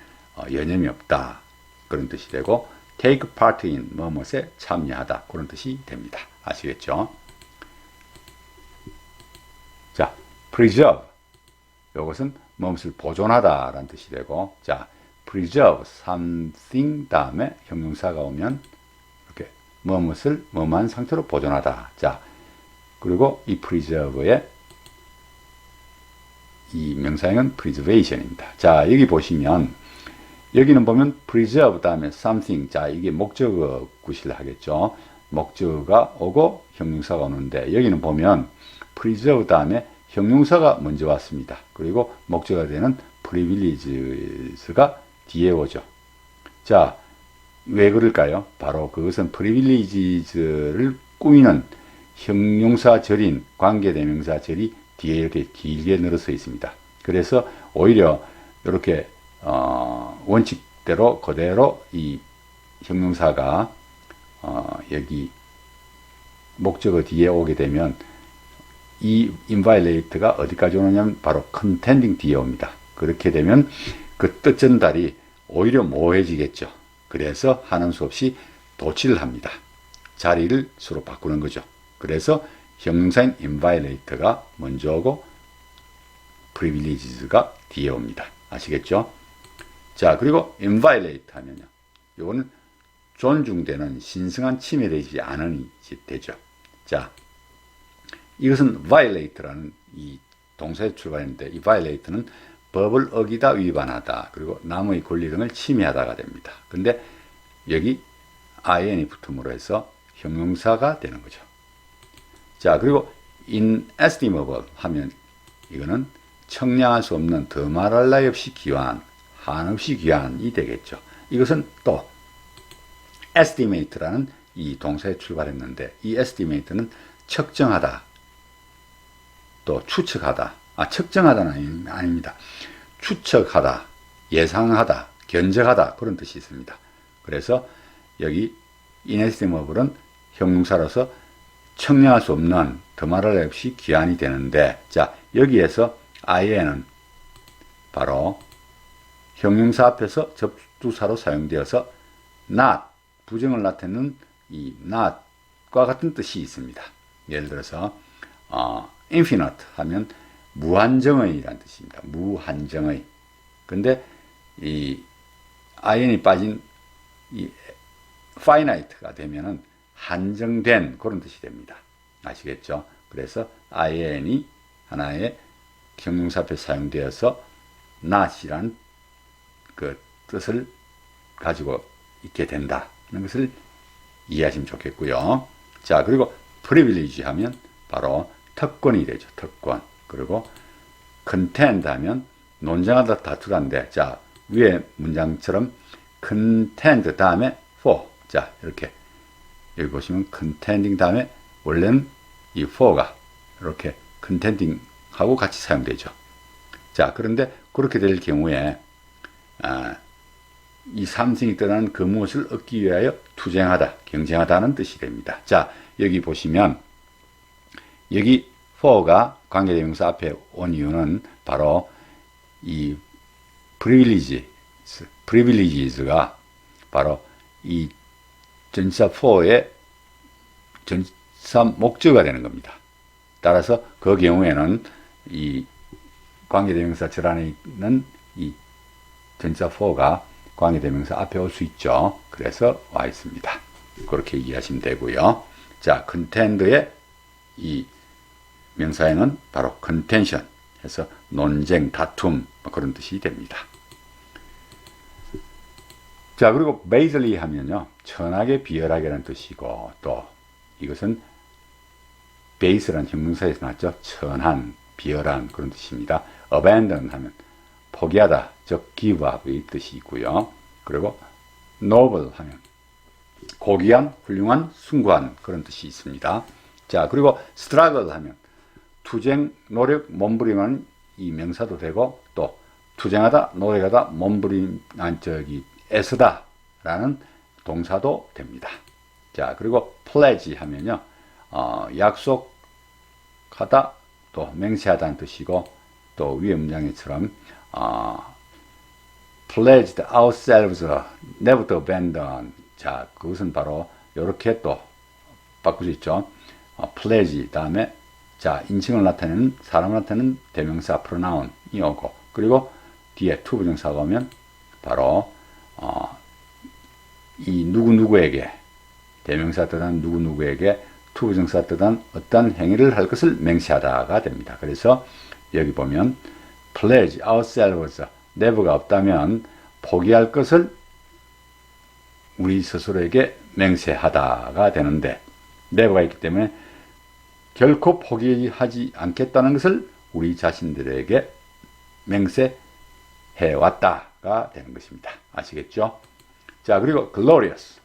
여념이 없다, 그런 뜻이 되고, take part in, 무엇에 참여하다, 그런 뜻이 됩니다. 아시겠죠? 자, preserve, 이것은 무엇을 보존하다 라는 뜻이 되고, 자, preserve something 다음에 형용사가 오면 이렇게 무엇을 뭐만 상태로 보존하다. 자, 그리고 이 preserve의 이 명사형은 preservation입니다. 자, 여기 보시면, 여기는 보면 preserve 다음에 something, 자, 이게 목적어 구실을 하겠죠. 목적어가 오고 형용사가 오는데, 여기는 보면 preserve 다음에 형용사가 먼저 왔습니다. 그리고 목적어가 되는 privileges가 뒤에 오죠. 자, 왜 그럴까요? 바로 그것은 privileges를 꾸미는 형용사절인 관계대명사절이 뒤에 이렇게 길게 늘어서 있습니다. 그래서 오히려 이렇게 원칙대로 그대로 이 형용사가 여기 목적어 뒤에 오게 되면 이 inviolate가 어디까지 오느냐면 바로 contending 뒤에 옵니다. 그렇게 되면 그 뜻 전달이 오히려 모호해지겠죠. 그래서 하는 수 없이 도치를 합니다. 자리를 서로 바꾸는 거죠. 그래서 형용사인 inviolate가 먼저 오고 privileges가 뒤에 옵니다. 아시겠죠? 자, 그리고 inviolate 하면요. 이거는 존중되는 신성한 침해되지 않은 되죠. 자, 이것은 violate라는 이 동사에 출발했는데 이 violate는 법을 어기다, 위반하다, 그리고 남의 권리 등을 침해하다가 됩니다. 근데 여기 in이 붙음으로 해서 형용사가 되는 거죠. 자, 그리고 inestimable 하면 이거는 청량할 수 없는 더 말할 나위 없이 귀한, 한없이 귀한이 되겠죠. 이것은 또 estimate라는 이 동사에 출발했는데 이 estimate는 측정하다, 또 추측하다, 측정하다는 아닙니다. 추측하다, 예상하다, 견적하다 그런 뜻이 있습니다. 그래서 여기 inestimable은 형용사로서 청량할 수 없는 더 말할 것 없이 귀한이 되는데, 자, 여기에서 in은 바로 형용사 앞에서 접두사로 사용되어서 not, 부정을 나타내는 이 not과 같은 뜻이 있습니다. 예를 들어서 infinite 하면 무한정의라는 뜻입니다. 무한정의. 근데 이 in이 빠진 이 finite가 되면은 한정된 그런 뜻이 됩니다. 아시겠죠? 그래서 in이 하나의 형용사 앞에 사용되어서 not이라는 그 뜻을 가지고 있게 된다는 것을 이해하시면 좋겠고요. 자, 그리고 privilege 하면 바로 특권이 되죠. 특권. 그리고 contend 하면 논쟁하다, 다투다인데, 자, 위에 문장처럼 contend 다음에 for. 자, 이렇게 여기 보시면 contending 다음에 원래는 이 for가 이렇게 contending 하고 같이 사용되죠. 자, 그런데 그렇게 될 경우에 이 삼성이 떠나는 그 무엇을 얻기 위하여 투쟁하다, 경쟁하다는 뜻이 됩니다. 자, 여기 보시면 여기 for가 관계대명사 앞에 온 이유는 바로 이 privileges가 바로 이 전치사 for의 전치사 목적어가 되는 겁니다. 따라서 그 경우에는 이 관계대명사 절 안에 있는 이 전치사 for가 관계대명사 앞에 올 수 있죠. 그래서 와 있습니다. 그렇게 이해하시면 되고요. 자, contend의 이 명사형은 바로 contention 해서 논쟁, 다툼 그런 뜻이 됩니다. 자, 그리고 badly 하면요, 천하게 비열하게라는 뜻이고, 또 이것은 base라는 형용사에서 나왔죠. 천한, 비열한 그런 뜻입니다. abandon 하면 포기하다, 즉 give up의 뜻이 있고요. 그리고 noble 하면 고귀한, 훌륭한, 숭고한 그런 뜻이 있습니다. 자, 그리고 struggle 하면 투쟁, 노력, 몸부림하는 이 명사도 되고, 또 투쟁하다, 노력하다, 몸부림, 애쓰다 라는 동사도 됩니다. 자, 그리고 pledge 하면요, 약속하다, 또 맹세하다는 뜻이고, 또 위에 문장에처럼 pledged ourselves never to abandon. 자, 그것은 바로 이렇게 또 바꿀 수 있죠. pledge 다음에 자, 인칭을 나타내는, 사람을 나타내는 대명사 pronoun이 오고, 그리고 뒤에 to 부정사가 오면 바로 이 누구누구에게, 대명사 뜻한 누구누구에게 to 부정사 뜻한 어떤 행위를 할 것을 맹세하다가 됩니다. 그래서 여기 보면 pledge ourselves never가 없다면 포기할 것을 우리 스스로에게 맹세하다가 되는데, never가 있기 때문에 결코 포기하지 않겠다는 것을 우리 자신들에게 맹세해 왔다가 되는 것입니다. 아시겠죠? 자, 그리고 glorious,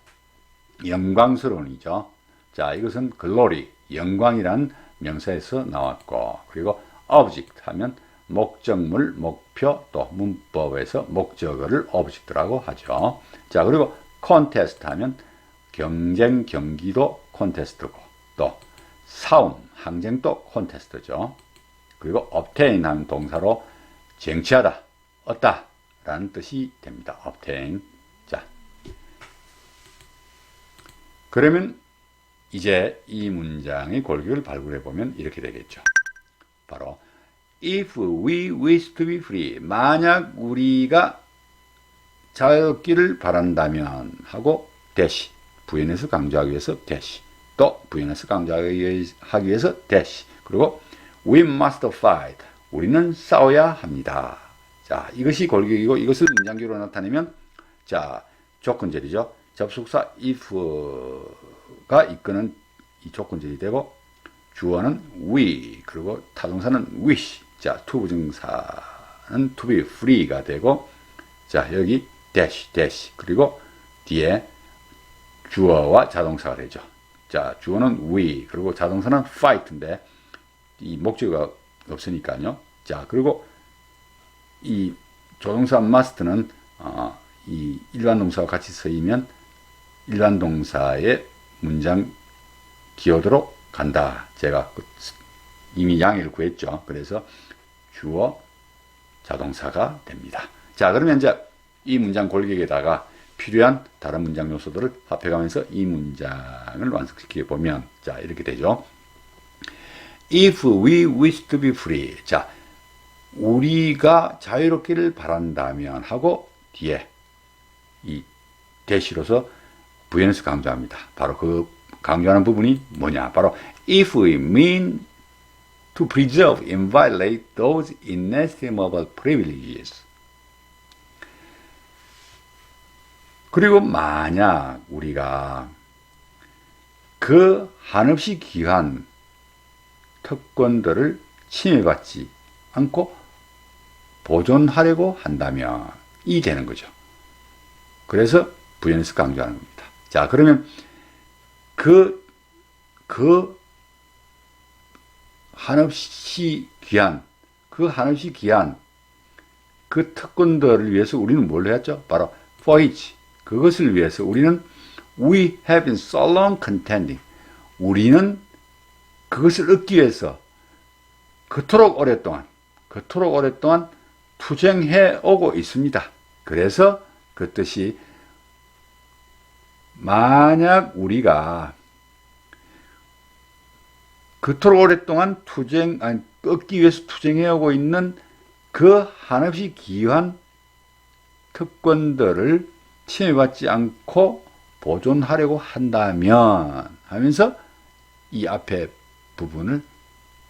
영광스러운이죠. 자, 이것은 glory, 영광이란 명사에서 나왔고, 그리고 object 하면 목적물, 목표, 또 문법에서 목적어를 object라고 하죠. 자, 그리고 contest 하면 경쟁, 경기도 contest고, 또 싸움, 항쟁도 contest죠. 그리고 obtain 하는 동사로 쟁취하다, 얻다 라는 뜻이 됩니다. obtain. 자, 그러면 이제 이 문장의 골격을 발굴해 보면 이렇게 되겠죠. 바로 if we wish to be free, 만약 우리가 자유롭기를 바란다면 하고 dash, 부연해서 강조하기 위해서 dash, 또 부연해서 강조하기 위해서 dash, 그리고 we must fight, 우리는 싸워야 합니다. 자, 이것이 골격이고, 이것을 문장기로 나타내면, 자, 조건절이죠. 접속사 if가 이끄는 이 조건절이 되고, 주어는 we, 그리고 타동사는 wish, 자, 투부정사는 to be free가 되고, 자, 여기 dash, dash, 그리고 뒤에 주어와 자동사가 되죠. 자, 주어는 we, 그리고 자동사는 fight인데, 이 목적어가 없으니까요. 자, 그리고 이 조동사 must는 이 일반 동사와 같이 쓰이면 일반 동사의 문장 기어도로 간다. 제가 이미 양해를 구했죠. 그래서 주어 자동사가 됩니다. 자, 그러면 이제 이 문장 골격에다가 필요한 다른 문장 요소들을 합해가면서 이 문장을 완성시켜 보면, 자, 이렇게 되죠. If we wish to be free. 자, 우리가 자유롭기를 바란다면 하고 뒤에 이 대시로서 부연해서 강조합니다. 바로 그 강조하는 부분이 뭐냐? 바로 if we mean to preserve and violate those inestimable privileges. 그리고 만약 우리가 그 한없이 귀한 특권들을 침해받지 않고 보존하려고 한다면 이 되는 거죠. 그래서 부연해서 강조하는 겁니다. 자, 그러면 그 한없이 귀한 그 특권들을 위해서 우리는 뭘 했죠? 바로 for which, 그것을 위해서 우리는 we have been so long contending, 우리는 그것을 얻기 위해서 그토록 오랫동안 투쟁해 오고 있습니다. 그래서 그 뜻이 만약 우리가 그토록 오랫동안 얻기 위해서 투쟁해 오고 있는 그 한없이 귀한 특권들을 침해받지 않고 보존하려고 한다면 하면서 이 앞에 부분을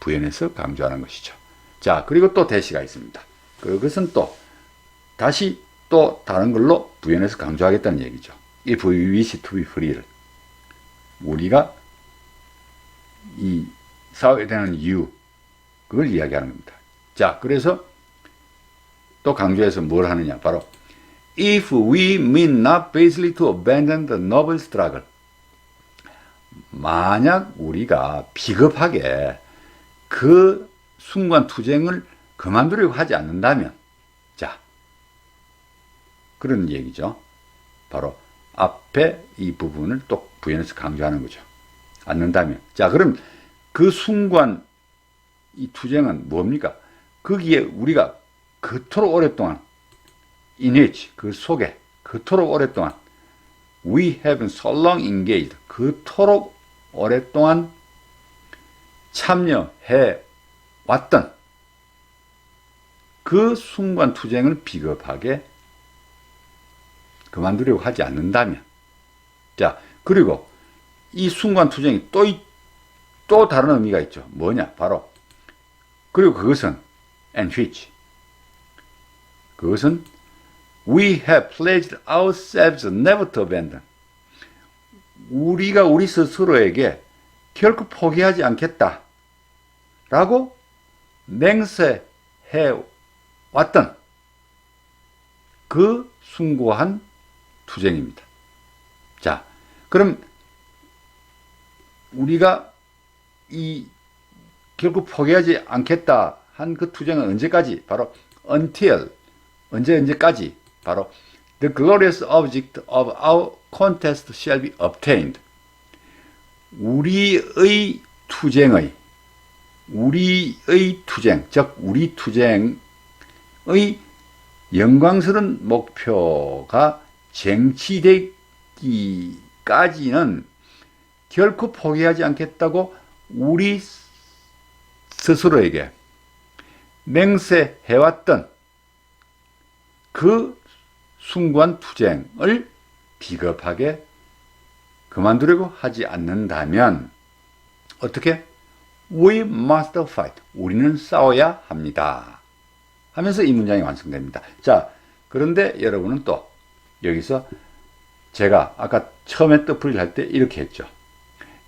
부연해서 강조하는 것이죠. 자, 그리고 또 대시가 있습니다. 그것은 또 다시 또 다른 걸로 부연해서 강조하겠다는 얘기죠. If we wish to be free를 우리가 이 싸워야 되는 이유, 그걸 이야기하는 겁니다. 자, 그래서 또 강조해서 뭘 하느냐? 바로 if we mean not basically to abandon the noble struggle, 만약 우리가 비겁하게 그 순간 투쟁을 그만두려고 하지 않는다면, 자, 그런 얘기죠. 바로 앞에 이 부분을 또 부연해서 강조하는 거죠. 않는다면. 자, 그럼 그 순간 이 투쟁은 뭡니까? 거기에 우리가 그토록 오랫동안 in which, 그 속에 그토록 오랫동안 we have been so long engaged, 그토록 오랫동안 참여해 왔던 그 순간 투쟁을 비겁하게 그만두려고 하지 않는다면, 자, 그리고 이 순간 투쟁이 또 다른 의미가 있죠. 뭐냐? 바로 그리고 그것은 and which, 그것은 we have pledged ourselves never to abandon, 우리가 우리 스스로에게 결코 포기하지 않겠다 라고 맹세해 왔던 그 숭고한 투쟁입니다. 자, 그럼 우리가 이 결국 포기하지 않겠다 한 그 투쟁은 언제까지? 바로 until 언제까지? 바로 the glorious object of our contest shall be obtained. 우리의 투쟁, 즉 우리 투쟁의 영광스러운 목표가 쟁취되기까지는 결코 포기하지 않겠다고 우리 스스로에게 맹세해왔던 그 숭고한 투쟁을 비겁하게 그만두려고 하지 않는다면 어떻게? We must fight. 우리는 싸워야 합니다. 하면서 이 문장이 완성됩니다. 자, 그런데 여러분은 또 여기서 제가 아까 처음에 뜻풀이를 할 때 이렇게 했죠.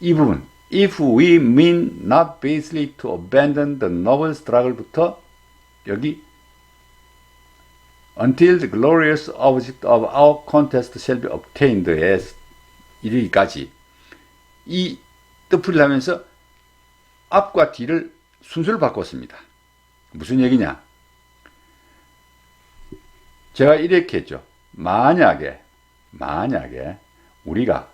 이 부분 If we mean not basely to abandon the noble struggle부터 여기 Until the glorious object of our contest shall be obtained에 이르기까지 이 뜻풀이를 하면서 앞과 뒤를 순서를 바꿨습니다. 무슨 얘기냐? 제가 이렇게 했죠. 만약에 우리가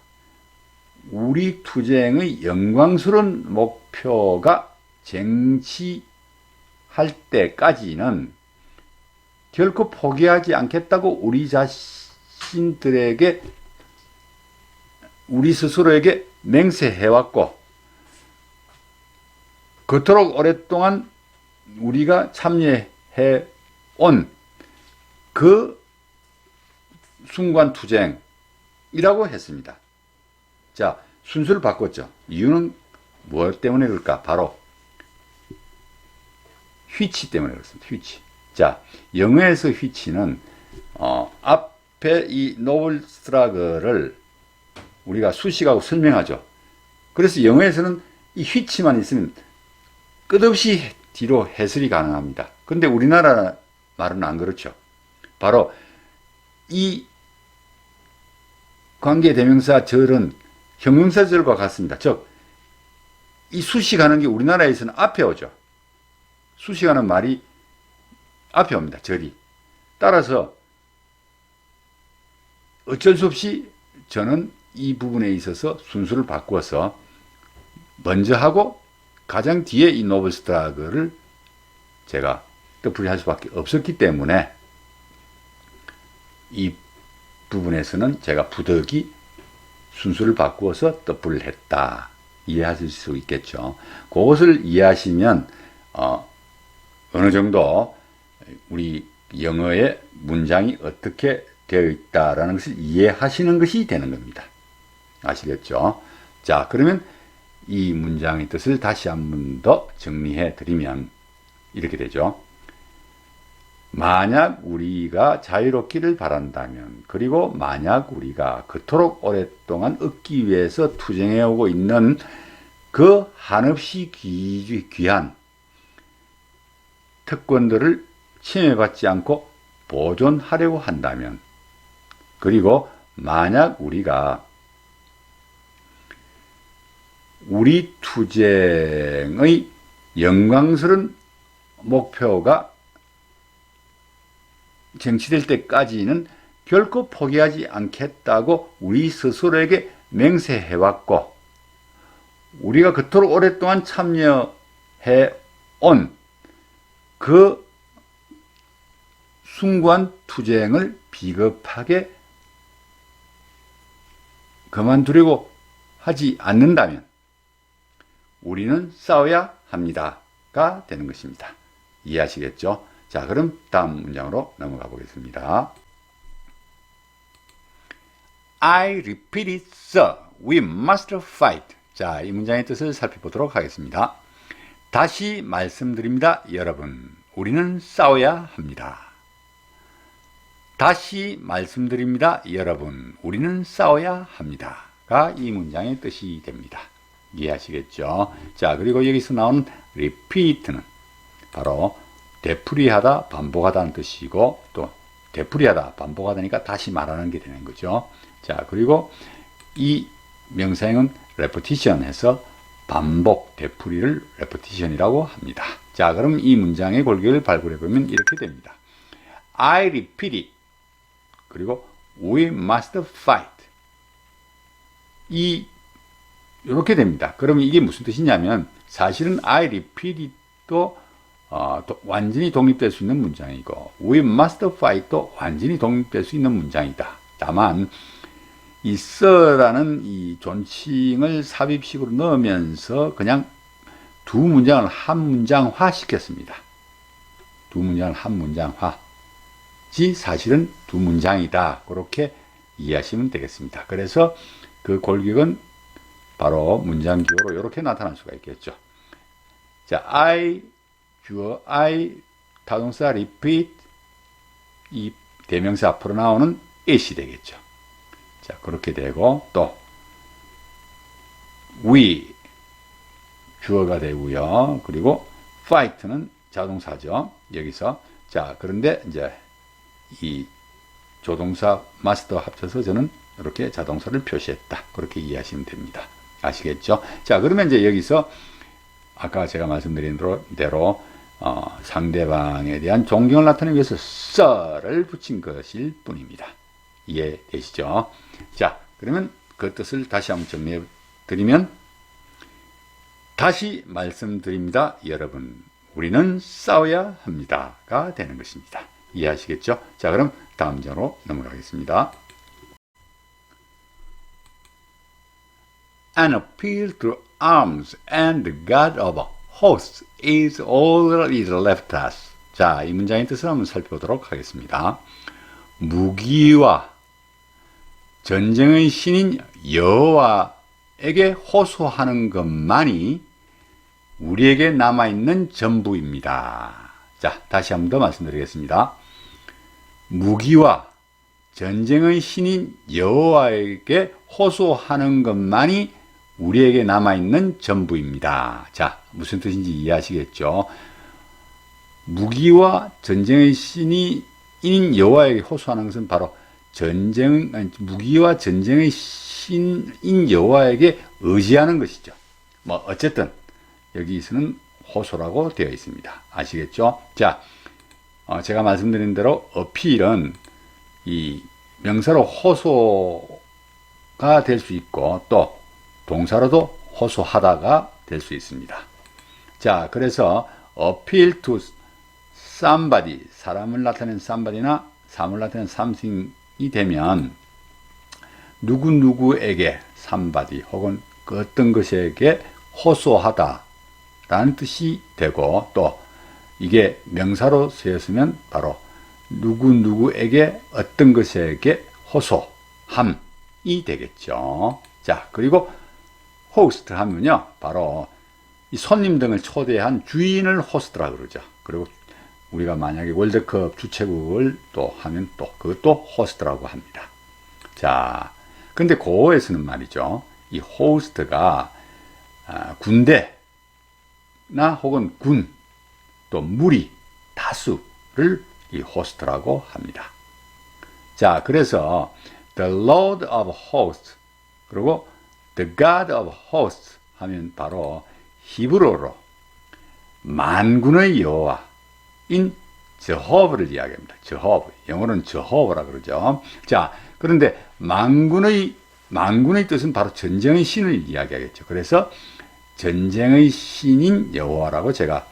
우리 투쟁의 영광스러운 목표가 쟁취할 때까지는 결코 포기하지 않겠다고 우리 자신들에게, 우리 스스로에게 맹세해왔고, 그토록 오랫동안 우리가 참여해온 그 숭고한 투쟁이라고 했습니다. 자, 순서를 바꿨죠. 이유는 무엇 때문에 그럴까? 바로 which 때문에 그렇습니다. which. 자, 영어에서 which는 앞에 이 노블 스트라글을 우리가 수식하고 설명하죠. 그래서 영어에서는 이 which만 있으면 끝없이 뒤로 해설이 가능합니다. 근데 우리나라 말은 안 그렇죠. 바로 이 관계대명사 절은 형용사 절과 같습니다. 즉, 이 수식하는 게 우리나라에서는 앞에 오죠. 수식하는 말이 앞에 옵니다. 절이. 따라서 어쩔 수 없이 저는 이 부분에 있어서 순서를 바꾸어서 먼저 하고 가장 뒤에 이 노블 스트라글을 제가 뜻풀이 할 수밖에 없었기 때문에 이 부분에서는 제가 부득이 순서를 바꾸어서 뜻풀을 했다. 이해하실 수 있겠죠. 그것을 이해하시면 어느 정도 우리 영어의 문장이 어떻게 되어 있다라는 것을 이해하시는 것이 되는 겁니다. 아시겠죠? 자, 그러면 이 문장의 뜻을 다시 한 번 더 정리해 드리면 이렇게 되죠. 만약 우리가 자유롭기를 바란다면, 그리고 만약 우리가 그토록 오랫동안 얻기 위해서 투쟁해오고 있는 그 한없이 귀한 특권들을 침해받지 않고 보존하려고 한다면, 그리고 만약 우리가 우리 투쟁의 영광스러운 목표가 쟁취될 때까지는 결코 포기하지 않겠다고 우리 스스로에게 맹세해왔고, 우리가 그토록 오랫동안 참여해온 그 숭고한 투쟁을 비겁하게 그만두려고 하지 않는다면 우리는 싸워야 합니다가 되는 것입니다. 이해하시겠죠? 자, 그럼 다음 문장으로 넘어가 보겠습니다. I repeat it, sir. We must fight. 자, 이 문장의 뜻을 살펴보도록 하겠습니다. 다시 말씀드립니다, 여러분. 우리는 싸워야 합니다. 다시 말씀드립니다, 여러분. 우리는 싸워야 합니다.가 이 문장의 뜻이 됩니다. 이해하시겠죠? 자, 그리고 여기서 나온 repeat는 바로 되풀이하다, 반복하다는 뜻이고, 또 되풀이하다, 반복하다니까 다시 말하는 게 되는 거죠. 자, 그리고 이 명사형은 repetition 해서 반복, 되풀이를 repetition이라고 합니다. 자, 그럼 이 문장의 골격을 발굴해 보면 이렇게 됩니다. I repeat it. 그리고 we must fight. 이렇게 됩니다. 그러면 이게 무슨 뜻이냐면 사실은 I repeat it도 완전히 독립될 수 있는 문장이고 we must fight도 완전히 독립될 수 있는 문장이다. 다만 이 sir라는 이 존칭을 삽입식으로 넣으면서 그냥 두 문장을 한 문장화 시켰습니다. 두 문장을 한 문장화지 사실은 두 문장이다. 그렇게 이해하시면 되겠습니다. 그래서 그 골격은 바로 문장 기호로 이렇게 나타날 수가 있겠죠. 자, 주어 I, 타동사 repeat, 이 대명사 앞으로 나오는 it이 되겠죠. 자, 그렇게 되고 또 we 주어가 되고요. 그리고 fight는 자동사죠. 여기서 자, 그런데 이제 이 조동사 must 합쳐서 저는 이렇게 자동사를 표시했다. 그렇게 이해하시면 됩니다. 아시겠죠? 자, 그러면 이제 여기서 아까 제가 말씀드린 대로 상대방에 대한 존경을 나타내기 위해서 sir를 붙인 것일 뿐입니다. 이해되시죠? 자, 그러면 그 뜻을 다시 한번 정리해 드리면 다시 말씀드립니다. 여러분, 우리는 싸워야 합니다가 되는 것입니다. 이해하시겠죠? 자, 그럼 다음 장으로 넘어가겠습니다. An appeal to arms and the God of hosts is all it left us. 자, 이 문장의 뜻을 한번 살펴보도록 하겠습니다. 무기와 전쟁의 신인 여호와에게 호소하는 것만이 우리에게 남아있는 전부입니다. 자, 다시 한 번 더 말씀드리겠습니다. 무기와 전쟁의 신인 여호와에게 호소하는 것만이 우리에게 남아있는 전부입니다. 자, 무슨 뜻인지 이해하시겠죠? 무기와 전쟁의 신인 여호와에게 호소하는 것은 바로 무기와 전쟁의 신인 여호와에게 의지하는 것이죠. 뭐 어쨌든 여기서는 호소라고 되어 있습니다. 아시겠죠? 자, 제가 말씀드린 대로 어필은 이 명사로 호소가 될 수 있고 또 동사로도 호소하다가 될 수 있습니다. 자, 그래서 appeal to somebody, 사람을 나타내는 somebody나 사물을 나타내는 something이 되면 누구누구에게 somebody 혹은 그 어떤 것에게 호소하다 라는 뜻이 되고 또 이게 명사로 쓰였으면 바로 누구누구에게 어떤 것에게 호소함이 되겠죠. 자, 그리고 호스트 하면요, 바로 이 손님 등을 초대한 주인을 호스트라고 그러죠. 그리고 우리가 만약에 월드컵 주최국을 또 하면 또 그것도 호스트라고 합니다. 자, 근데 고어에서는 말이죠, 이 호스트가 군대나 혹은 군, 또 무리, 다수를 이 호스트라고 합니다. 자, 그래서 the Lord of Hosts 그리고 the God of Hosts 하면 바로 히브리어로 만군의 여호와인 저호브를 이야기합니다. 저호브, 영어로는 저호브라 그러죠. 자, 그런데 만군의 뜻은 바로 전쟁의 신을 이야기하겠죠. 그래서 전쟁의 신인 여호와라고 제가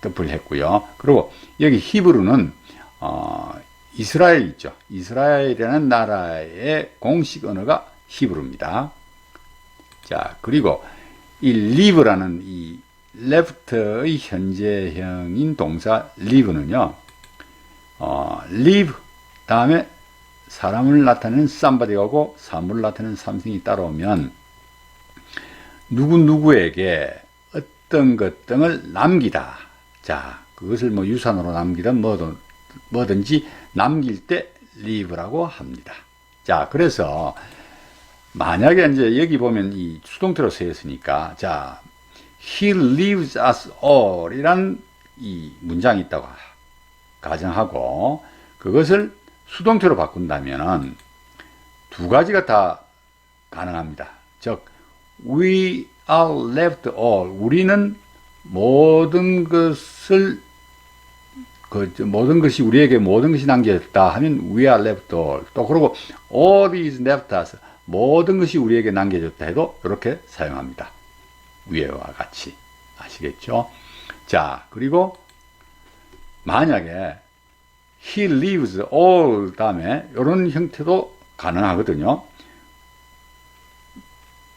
뜻을 했고요. 그리고 여기 히브리는 이스라엘 있죠. 이스라엘이라는 나라의 공식 언어가 히브리입니다. 자, 그리고 이 live라는 이 left의 현재형인 동사 live는요, live 다음에 사람을 나타내는 somebody가 오고 사물을 나타내는 something이 따라오면 누구누구에게 어떤 것 등을 남기다. 자, 그것을 뭐 유산으로 남기든 뭐든지 남길 때 leave라고 합니다. 자, 그래서 만약에 이제 여기 보면 이 수동태로 쓰였으니까, 자, he leaves us all 이란 이 문장이 있다고 가정하고 그것을 수동태로 바꾼다면 두 가지가 다 가능합니다. 즉, we are left all. 우리는 모든 것을 모든 것이 우리에게 모든 것이 남겨졌다 하면 we are left all. 또 그러고 all is left us. 모든 것이 우리에게 남겨졌다 해도 이렇게 사용합니다. 위에와 같이. 아시겠죠? 자, 그리고 만약에 he leaves all 다음에 이런 형태도 가능하거든요.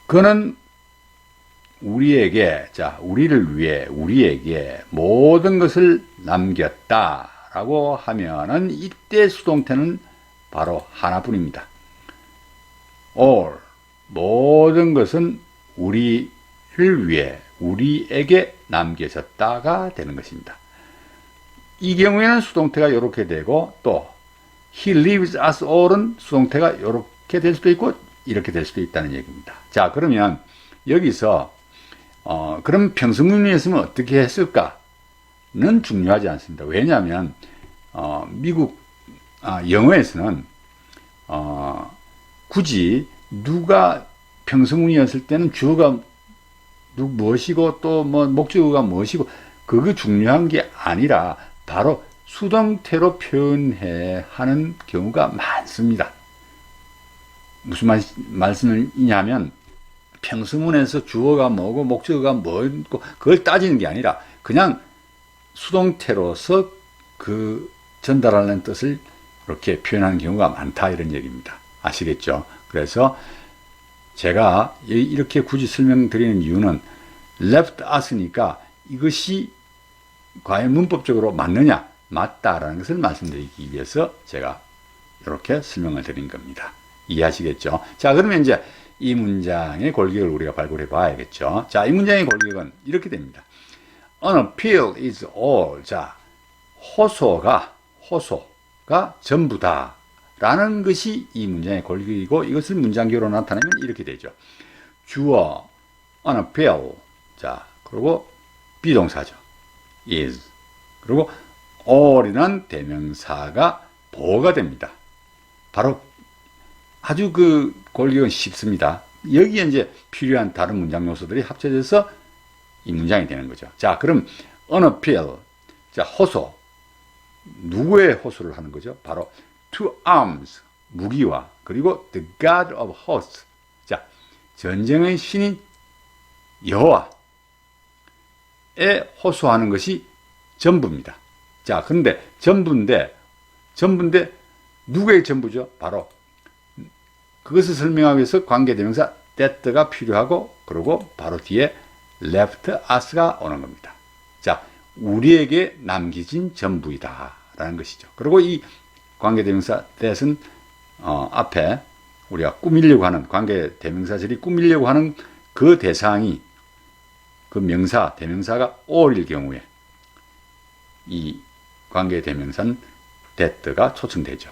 그는 우리에게, 자, 우리를 위해, 우리에게 모든 것을 남겼다 라고 하면은 이때 수동태는 바로 하나뿐입니다. all, 모든 것은 우리를 위해, 우리에게 남겨졌다가 되는 것입니다. 이 경우에는 수동태가 이렇게 되고, 또 he leaves us all은 수동태가 이렇게 될 수도 있고 이렇게 될 수도 있다는 얘기입니다. 자, 그러면 여기서 그럼 평서문이었으면 어떻게 했을까는 중요하지 않습니다. 왜냐하면 미국 영어에서는 굳이 누가 평서문이었을 때는 주어가 무엇이고 또 뭐 목적어가 무엇이고 그거 중요한 게 아니라 바로 수동태로 표현해 하는 경우가 많습니다. 무슨 말씀이냐면 평서문에서 주어가 뭐고 목적어가 뭐고 그걸 따지는 게 아니라 그냥 수동태로서 그 전달하는 뜻을 이렇게 표현하는 경우가 많다 이런 얘기입니다. 아시겠죠? 그래서 제가 이렇게 굳이 설명드리는 이유는 left us니까 이것이 과연 문법적으로 맞느냐? 맞다라는 것을 말씀드리기 위해서 제가 이렇게 설명을 드린 겁니다. 이해하시겠죠? 자, 그러면 이제 이 문장의 골격을 우리가 발굴해 봐야겠죠. 자, 이 문장의 골격은 이렇게 됩니다. An appeal is all. 자, 호소가 전부다. 라는 것이 이 문장의 골격이고 이것을 문장교로 나타내면 이렇게 되죠. 주어, an appeal. 자, 그리고 비동사죠. is. 그리고 all이란 대명사가 보호가 됩니다. 바로 아주 그 골격은 쉽습니다. 여기에 이제 필요한 다른 문장 요소들이 합쳐져서 이 문장이 되는 거죠. 자, 그럼 an appeal. 자, 호소. 누구의 호소를 하는 거죠? 바로 to arms. 무기와 그리고 the God of hosts. 자, 전쟁의 신인 여호와에 호소하는 것이 전부입니다. 자, 그런데 전부인데 누구의 전부죠? 바로 그것을 설명하기 위해서 관계대명사 that가 필요하고 그리고 바로 뒤에 left us가 오는 겁니다. 자, 우리에게 남겨진 전부이다 라는 것이죠. 그리고 이 관계대명사 that은 앞에 우리가 꾸미려고 하는 관계대명사들이 꾸미려고 하는 그 대상이 그 명사, 대명사가 all일 경우에 이 관계대명사는 that가 초청되죠.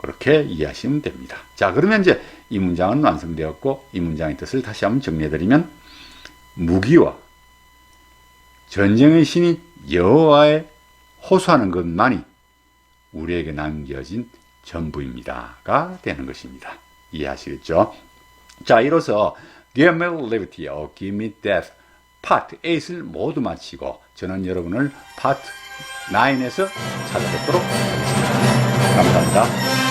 그렇게 이해하시면 됩니다. 자, 그러면 이제 이 문장은 완성되었고 이 문장의 뜻을 다시 한번 정리해드리면 무기와 전쟁의 신인 여호와에 호소하는 것만이 우리에게 남겨진 전부입니다가 되는 것입니다. 이해하시겠죠? 자, 이로써 Give me liberty or give me death 파트 8을 모두 마치고 저는 여러분을 파트 9에서 찾아뵙도록 하겠습니다. 감사합니다.